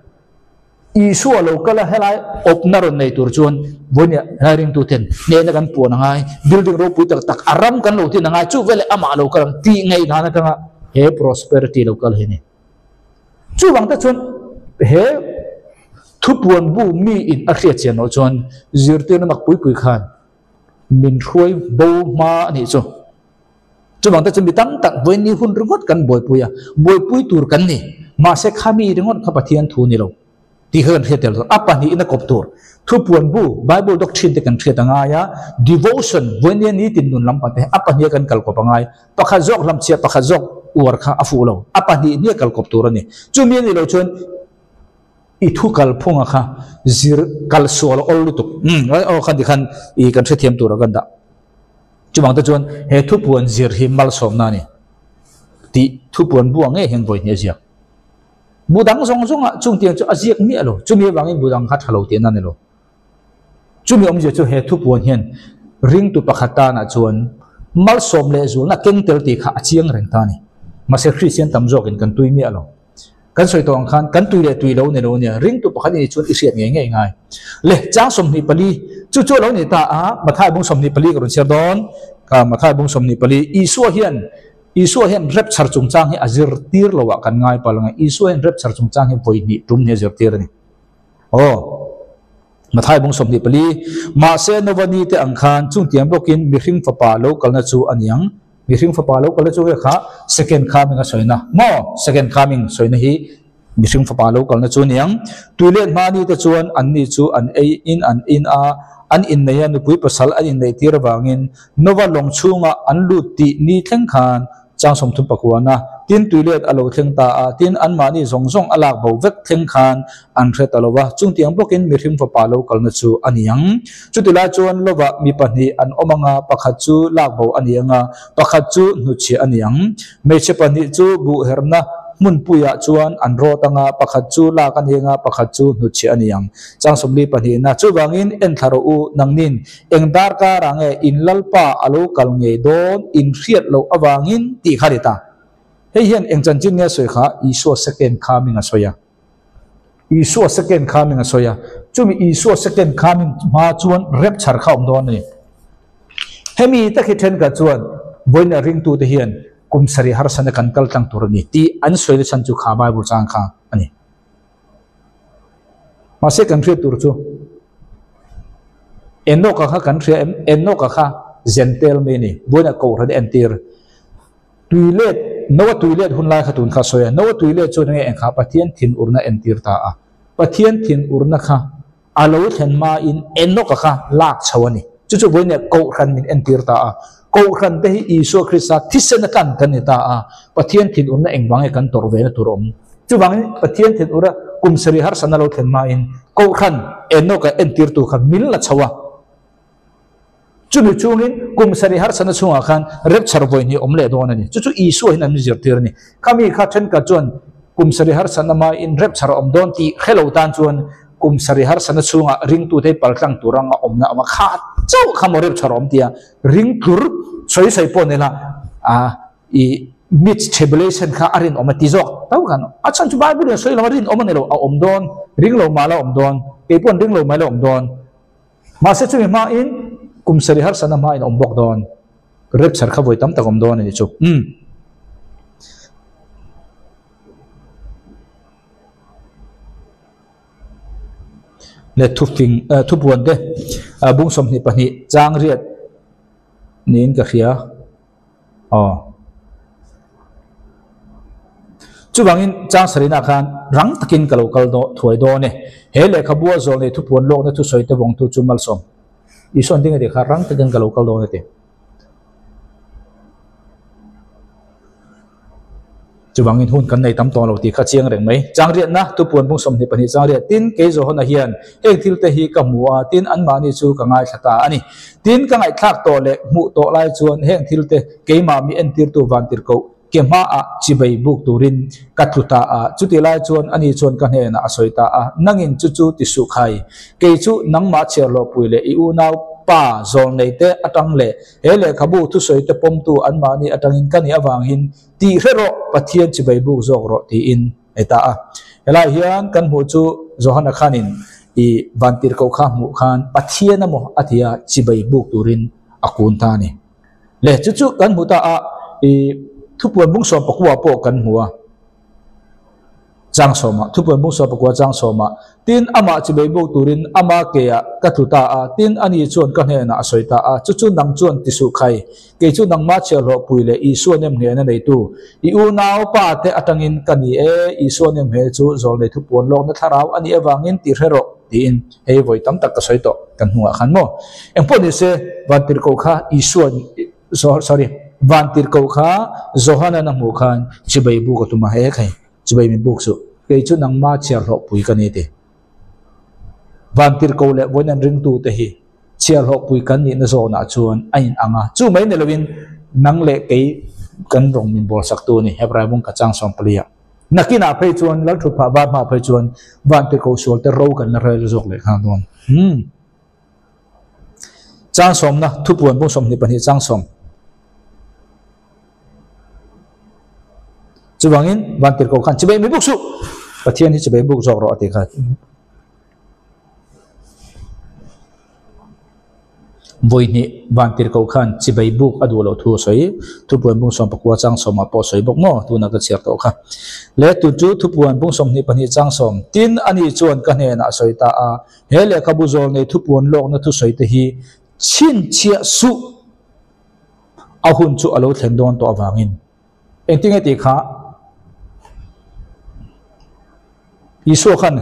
I so local la helai op naron nei tur chuan bonia haring tu ten ne na kan pon ngai building ro pu tak tak aram kan lo ti na ngai chu vele ama local ti ngai na na ka he prosperity local he ni chu wang ta chuan he thu puan bu mi in a khia chen no chuan zirte na mak pui pui khan min khuai bo ma ni chu wang ta chuan bitam tak voi ni hun ringot kan boi puya boi pui tur kan ni ma se khami ringot kha pathian thu ni lo ti hơn thếtel apa ni ina koptur thu puan bu Bible doctrine te kan theta nga ya devotion when ni tin nun lam pate apa ni kan kal ko pangai pakha jok lam chia pakha jok uar kha afu lo apa ni kal koptur ni chumi ni lo chon I thu kal phunga kha zir kal sol ol lutuk o khan di khan I kan the thiam tur kan da chumang ta chon he thu puan zir hi mal som na ni ti thu puan bu ange heng voi ne zia budang zong zong a chung tiang chu aziak mi alo chumi wangin budang kha thalo te na ne lo chumi om je chu he thu puan hian ring tu pakhata na chuan mal som le zul na keng tel ti kha achiang reng ta ni ma se Christian tam jok in kan tui mi alo kan soi tong khan kan tui le tui lo ne lo ne ring tu pakhat ni chuan I siat nge ngai le chang som ni pali chu lo ni ta a mathai bung som ni pali ko ron cher don ka mathai bung som ni pali Isu hian rep char chung chang hi azir tir lowa kan ngai palanga Isu hian rep char chung chang hi voi ni tum ne zir tir ni mathai bung som ni pali ma se novani te angkhan chung tiam bokin mi hring fapa lo kalna chu aniang mi hring fapa lo kalna chu he kha second coming a soina mo second coming soina hi mi hring fapa lo kalna chu niang tuilen mani te chuan an ni chu an ei in a an in nei an pui pasal an in nei tir wangin nova long chunga an lut ti ni thleng khan chang som thum pakwana tin tuilet alo thleng ta a tin an mani zong zong alak bo vek thleng khan an thret alowa chung tiang bokin mi hring fapa lo kalna chu aniang chutila chuan lova mi pahni an omanga pakhat chu lak bo anianga pakhat chu nuchi aniang meche pani chu bu herna mun puya chuan an ro tanga pakhat chu la kan henga pakhat chu nuchi aniang chang somli pani na chu wangin en tharo u nangnin engdar ka range in lalpa alo kal nge don in riat lo awangin ti kharita hei hian engchan chin nge soi kha Isu second coming asoya Isu second coming asoya chumi Isu second coming ma chuan rep char kha om don ni hemi ta khi then ka chuan boina ring tu te hian kum sari har sana kan kal tang tur ni ti an soi le chan chu kha Bible chang kha ani ma se kan thre tur chu enno ka kha kan thre enno ka kha gentle me ni boina ko ran entir tuilet nawa tuile hun lai khatun kha soya nawa tuile chu nge engkha pathian thin urna entir ta a pathian thin urna kha alo thlen ma in enno ka kha lak chawani chu chu boine ko khan min entir ta a ko khan te hi isu krista thisena kan ta a pathian thin urna engwange kan torve na turom chu bang pathian thin ura kumsari har sanalo thlen ma in ko khan enno ka entir tu kha mil la chawa chumi chungin kumsari har sana chunga khan rep charvoi ni omle dona ni chu isu hin an zirtir ni kami kha then ka chon kumsari har sana ma in rep char om don ti khelo tan chuan kumsari har sana chunga ring tu te paltlang turanga omna ama kha chau khamo rep char om tia ring tur soi sai po nela i mid tribulation kha arin oma tizok tau kan achan chu bible soi lamarin oma nelo a om don ring lo mala om don ke pon ring lo mala om don ma se chu ma in kumsari har sana ma in ombok don rep char kha voi tam takom don ni chu le thu buan de bung som ni pani chang riat nin ka khia chu bangin chang sarina khan rang takin kalokal do thoi do ne hele khabua zol ne thu puan lok na thu soi te bong tu chumal som ison ding de kharang takin kalokal do ne te chu bangin hun kan nei tam to lo ti kha chiang reng mai chang riat na tu puan bung som ni pani chang riat tin ke zo hona hian ek thil te hi ka muwa tin an ma ni chu ka ngai thata ani tin ka ngai thak to le mu to lai chuan heng thil te ke ma mi en tir tu van tir ko ke ma a chibai buk turin kathuta a chuti lai chuan ani chuan ka hne na asoita a nangin chu chu ti su khai ke chu nangma cherlo puile i u nau pa zol nei te atang le hele khabu thu soi te pom tu an ma ni atangin kan ya wang hin ti rero pathian chibai buk zok ro ti in eta a hela hian kan mu chu zohana khanin i vantir ko kha mu khan pathian mo athia chibai buk turin akun ta ni le chu chu kan mu ta a i thu puan bung som pakwa po kan huwa jang soma thu puan bung som pakwa jang soma tin ama chibai buk turin ama ke ya kathuta a tin ani chuan ka hne na asoita a chu chu nang chuan ti su khai ke chu nang ma chelo puile i suanem hne na nei tu i u naw pa te atangin kani i suanem he chu zol nei thu puan lok na tharau ani awangin ti rero ti in hei voi tam tak ka soito kan huwa khan mo engpo ni se vantir ko kha i suan sorry vantir ko kha zohana na mu khan chibai bu ko tuma he khai chibai mi buk su ke chu nang ma chiar ho pui kan ni te vantir ko le voinan ring tu te hi chiar ho pui kan ni na zo na chuan ain anga chu mai ne lovin nang le ke kan rong min bol sak tu ni hebrai bung ka chang som plia nakina phei chuan lal thu pha ba ma phei chuan vantir ko sol te ro kan na rel zok le khan don chang som na thu puan bung som ni pani chang som chuwangin vantir ko khan chibai mi buk su pathian hi chibai buk zok ro ati kha voini vantir ko khan chibai buk adulo thu soi thu puan bung som pakwa chang som a po soi bok mo tu na ka chiar to kha le tu chu thu puan bung som ni pani chang som tin ani chuan ka hne na soi ta a hele khabu zol nei thu puan lok na thu soi te hi chin chia su ahun chu alo thlen don to awangin engting ati kha isu khan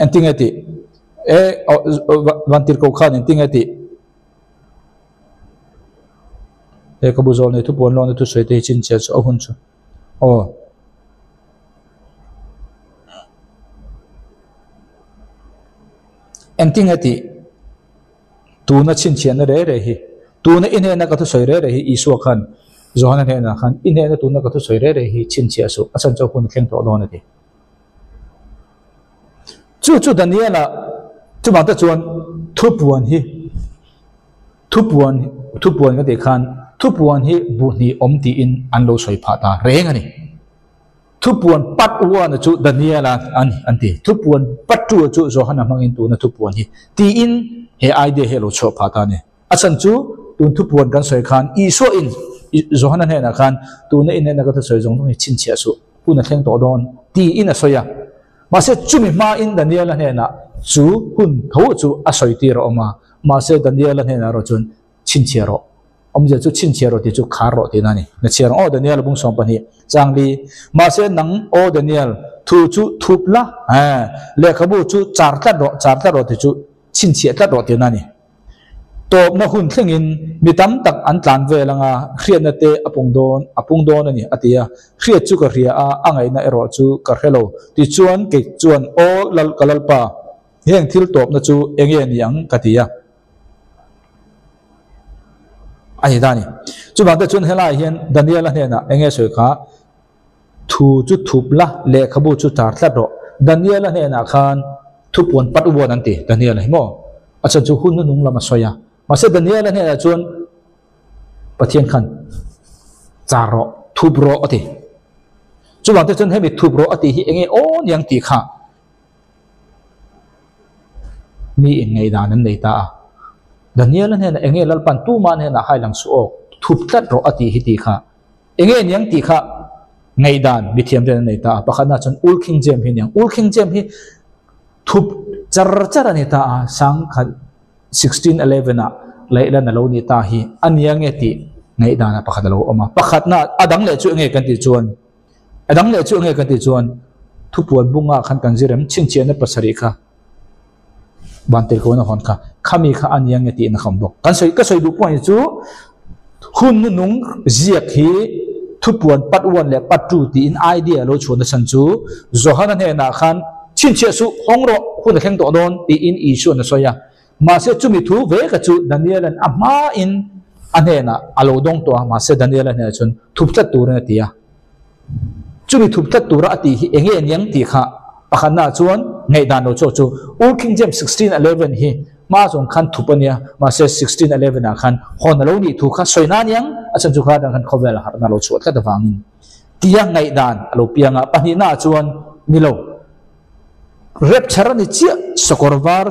engting ati vantir ko khan engting ati e kabuzol ne tu pon lo ne tu soi te chin che so hun chu engting ati tu na chin chen re re hi tu na in na ka tu soi re re hi isu khan zohana ne na khan in na tu na ka tu soi re re hi chin che so asan cho hun khen to lo na ti chu daniela chu ma ta chuan thu puan hi thu puan ka de khan thu puan hi bu ni om ti in an lo soi pha ta reng ani thu puan pat wa na chu daniela an ti thu puan pat chu zohana mangin tu na thu puan hi ti in he idea he lo cho pha ta ne asan chu tu thu puan kan soi khan i so in zohana ne na khan tu na in na ka soi jong ni chin chia su pu na thleng to don ti in a soya ma se chumi ma in daniela ne na chu hun tho chu a soi ti ro ma se daniela ne na ro chun chin chia ro giờ chú chín chia rồi thì chú khá rồi thì nani na chia rồi Daniel bung som pani chang li mà sẽ nắng Daniel thu chú thụp la lệ khabu chú char ta rồi thì chú chín chia ta rồi thì nani to na hun thlengin mitam tak an tlan ve langa khrian te apung don ani atia khriat chu ka ria a angai na ero chu ka hello ti chuan ke chuan lal kalalpa heng thil top na chu enge niang katia ai dani chu bang ta chun hela hian Daniel he na enge soi kha thu chu thupla le khabu chu tar thlat ro Daniel he na khan thupon pat ubon anti Daniel hi mo acha chu hun nung lama soya masa Daniel he na chun pathian khan charo thupro ati chu bang ta chun he mi thupro ati hi enge niang ti kha mi ngai dan an nei ta Daniel he na enge lalpan tu man he na hailang su ok thup tat ro ati hi ti kha enge niang ti kha ngai dan mi thiam den nei ta pakhana chon ul king jem hi niang ul king jem hi thup char ani ta sang khan 1611 a leila na lo ni ta hi aniang e ti ngai dan pakhat lo oma pakhat na adang le chu nge kan ti chuan adang le chu nge kan ti chuan thupuan bunga khan kan jirem chin chen na pasari kha bantel ko na hon kha khami kha aniang ti na kham bok kan soi ka soi du point chu hun nung ziak hi thupuan patwan le patu ti in idea lo chhon na san chu zohana ne na khan chin che su hongro hun kheng to don ti in issue na soya ma se chumi thu ve ka chu Daniel an ama in anena alo dong to ma se Daniel ne chun thupta tur na tia chumi thupta tur ati hi enge nyang ti kha pakhana chuan ngai dan lo chu ul king james 1611 hi ma jong khan thupania ma se 1611 a khan hon lo ni thu kha soina nyang achan chu kha dang khan khovel har na lo chu ka da wangin tia ngai dan alo pianga pani na chuan nilo rep charani chia sokorvar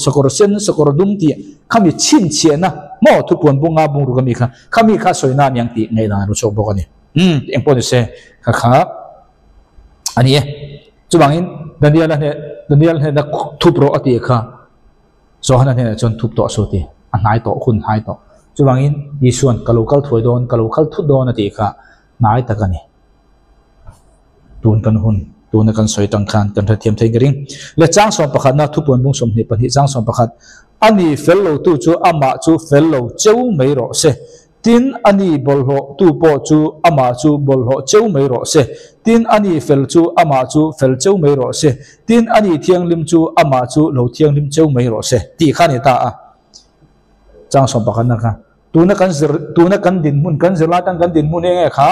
sokor sen sokor dum ti khami chin chiana mo thupon bunga bungu kami kha khami kha soina nyang ti ngai dan lo chu bokani empon se kha ani chubangin Daniel he na thupro ati kha zohana he chon thup to so ti anai to khun hai to chubangin isuan kalokal thoi don kalokal thu don ati kha nai takani tun kan hun tun kan soi tang khan kan thiam thei gering le chang som pakhat na thupon bung som ni pani chang som pakhat ani fellow tu chu ama chu fellow cheu mai ro se tin ani bolho tu po chu ama chu bolho cheu mai ro se tin ani fel chu ama chu fel cheu mai ro se tin ani thiang lim chu ama chu lo thiang lim cheu mai ro se ti khani ta a chang som pakhan na kha tuna kan din mun kan zirla tang kan din mun e kha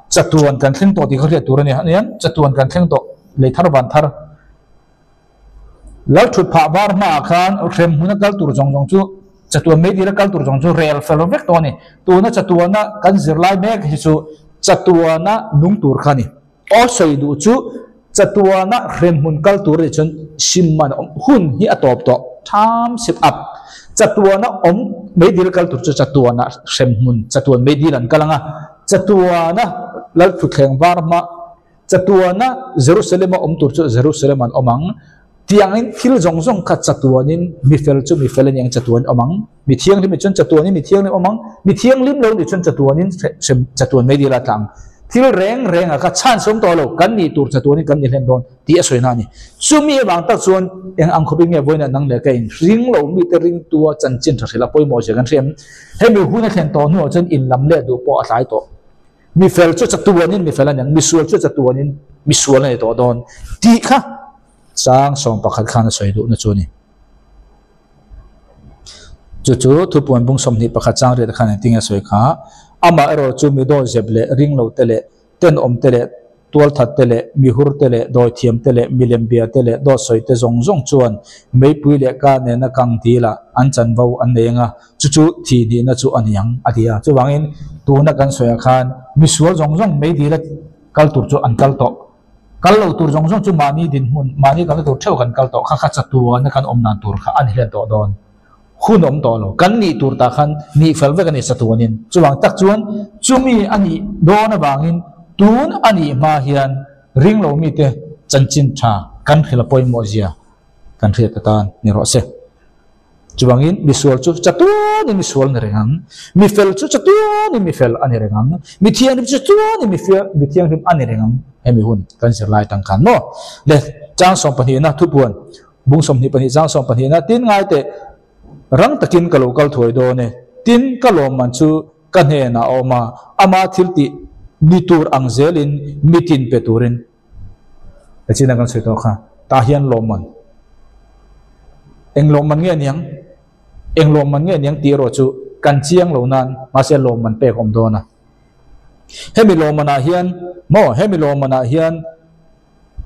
chatuan kan thleng to ti khare turani hanian chatuan kan thleng to le thar ban thar lal thut pha bar ma khan rem huna kal tur jong chu chatuan me dira kal tur jong chu real fellow vek to ni tuna chatuana kan zirlai mek hi chu chatuana nung tur khani o soi du chu chatuana rem hun kal tur ri chon simman hun hi atop to tham sip up chatuana me dira kal tur chu chatuana rem hun chatuan me diran kalanga chatuana lal thu thleng var ma chatuana Jerusalem tur chu Jerusalem an omang tiangin thil jong kha chatuanin mifel chu mifel yang chatuan omang mi thiang lim chon chatuanin mi thiang lim omang mi thiang lim lo ni chon chatuanin chatuan me dira tang thil reng kha chan som to lo kan ni tur chatuanin kan ni len don ti a soina ni chumi bang ta chuan eng ang khobi nge boina nang le kain ring lo mi te ring tua chan chin thela poi mo je kan rem he mi huna thlen to nu chen in lam le du po a sai to mi fel chu chatuanin mi felan yang mi sual chu chatuanin mi sual ne to don ti kha sang som pakhat khana soi du na chuni chu thupuan bung som ni pakhat chang re khana tinga soi kha ama ero chu mi do jeble ring lo tele ten om tele tual that tele mi hur tele do thiam tele milem bia tele do soi te zong chuan mei pui le ka ne na kang ti la an chan vo an nenga chu thi ni na chu aniang atia chu wangin tu na kan soya khan mi sual zong mei di la kal tur chu an kal to kal lo tur zong chu mani din mun mani kal tur theu kan kal to kha chatua na kan om nan tur kha an hian to don hun om to lo kan ni tur ta khan ni fel ve kan ni chatuanin chuwang tak chuan chumi ani do na bangin tun ani ma hian ring lo mi te chanchin tha kan khila poi mo zia kan thre ta tan ni ro se chuwangin misual chu chatuan ni misual ni rengang mi fel chu chatuan ni mi fel ani rengang mi thiang ni chu chatuan ni mi thiang rim ani rengang hemi hun kan sir lai tang kan no le chang som pani na thupuan bung som ni pani chang som pani na tin ngai te rang takin ka local thoi do ne tin ka lom man chu kan he na oma ama thilti nitur angzelin mitin peturin achina kan soi to kha ta hian loman eng loman nge niang eng loman nge niang ti ro chu kan chiang lo nan ma se loman pe kom do na hemi lomana hian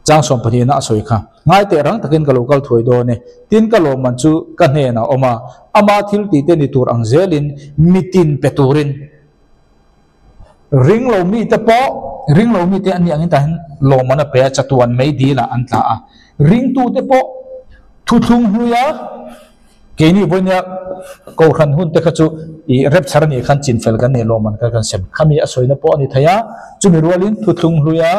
chang som pani na soi kha ngai te rang takin ka local thoi do ne tin ka loman chu kan he na oma ama thilti te nitur angzelin mitin peturin ring lo mi te ani angin tan lo mana pe chatuan mai di la an ta a ring tu te po thu thung huya ke ni bonya ko khan hun te khachu I rep char ni khan chin fel kan ne lo man ka kan sem khami a soina po ani thaya chumi rolin thu thung huya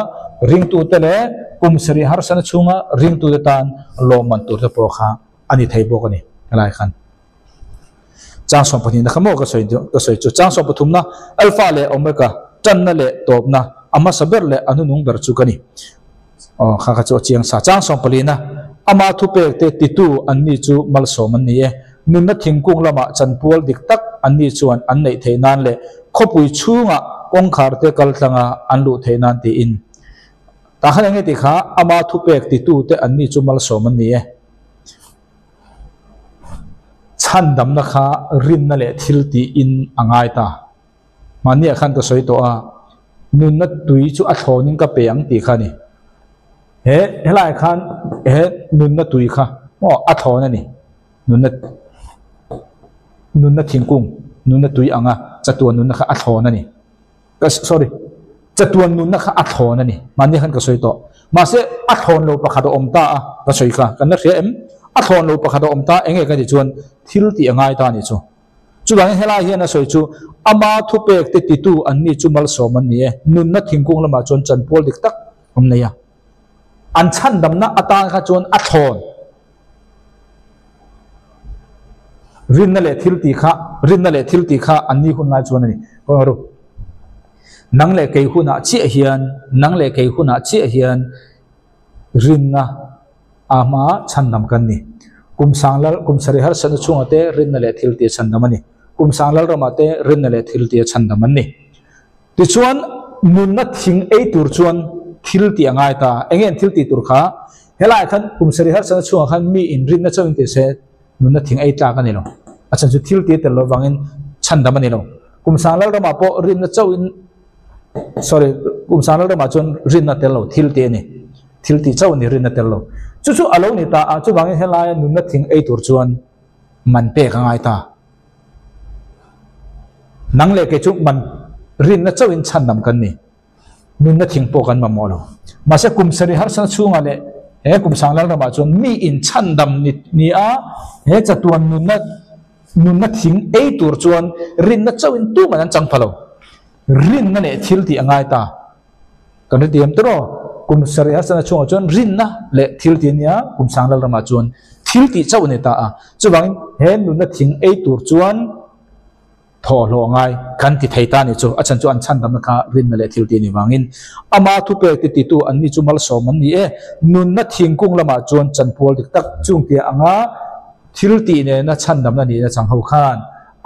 ring tu te le kum sri har san chunga ring tu te tan lo man tu te po kha ani thai bo ani lai khan chang som pani na khamo ka soi chu chang som pathum na alpha le omega tan na le top na ama saber le anu nung ber chu kani kha kha chu chiang sa chang som pali na ama thu pe te titu anni chu mal som an ni e nun na thingkung lama chanpual dik tak anni chuan an nei theinan le khopui chunga ong khar te kal tanga anlu theinan ti in ta khan nge ti kha ama thu pe titu te anni chu mal som an ni e chan dam na kha rin na le thil ti in angai ta mania khan to soi to a nun na tui chu a thonin ka peang ti khani he helai khan he nun na tui kha o a thon ani nun na thingkung nun na tui anga chatuan nun na kha a thon ani sorry chatuan nun na kha a thon ani mania khan ka soi to ma se a thon lo pa kha do om ta a ka soi kha kan na em a thon lo pa kha do om ta enge ka ti chuan thil ti angai ta ni chu chu bang helai hian a soi chu ama thu pek te ti tu anni chu mal som an ni e nun na thingkung lama chon chan pol dik tak om nei ya an chan dam na ata kha chon a thon rin na le thil ti kha anni hun lai chon ani ko ru nang le kei huna chi hian rin na ama chan dam kan ni kum sari har san chunga te rin na le thil ti chan dam ani kum sanglal ramate rin na le thil ti chan dam ani ti chuan nun na thing ei tur chuan thil ti angai ta engen thil ti tur kha helai khan kum sari har san chunga khan mi in rin na chawin ti se nun na thing ei ta kan ni lo acha chu thil ti tel lo wangin chan dam ani lo kum sanglal rama po rin na chawin sorry kum sanglal rama chon rin na tel lo thil ti ani thil ti chaw ni rin na tel lo chu alo ni ta a chu wangin helai nun na thing ei tur chuan man pe ka ngai ta nang le ke chu man rin na chawin chan dam kan ni nun na thing po kan ma mo lo ma se kum sari har san chunga le he kum sanglal rama chon mi in chan dam ni a he chatuan nun na thing ei tur chuan rin na chawin tu man chang phalo rin na le thil ti angai ta kan ri tiam tro kum sari har san chunga chon rin na le thil ti nia kum sanglal rama chon thil ti chaw ni ta a chuwang he nun na thing ei tur chuan tho lo ngai kan ti thei ta ni chu achan chu an chan dam kha rin na le thil ti ni wangin ama thu pe ti tu an ni chu mal som an ni e nun na thingkung lama chuan chan pol dik tak chung ti anga thil ti ne na chan dam na ni na chang ho khan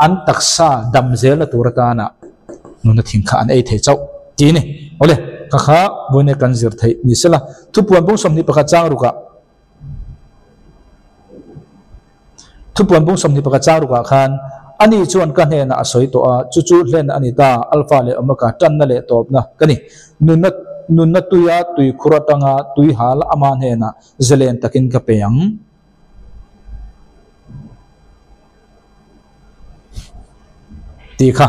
an taksa dam zel na tur ta na nun na thing kha an ei thei chau ti ni ole ka kha boine kan zir thei ni sela thu puan bung som ni pakha chang ruka thu puan bung som ni pakha chang ruka khan ani chuan kan he na asoi to a chu hlen ani ta alpha le omega tan na le top na kani nun na tuya tui khuratanga tui hal aman he na zelen takin ka peyang ti kha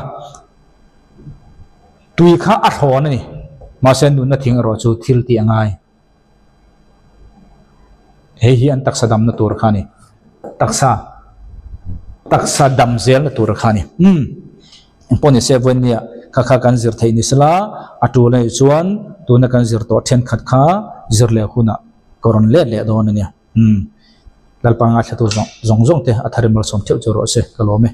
tui kha a thon ani ma sen nun na thing ro chu thil ti angai he hi an taksa dam na tur khani taksa dam zel na tur khani poni seven nia kha kan zir thei ni sala atu le chuan tu na kan zir to then khat kha zir le khuna koron le don ania lalpanga thatu zong te atharim mal som theu choro se kalome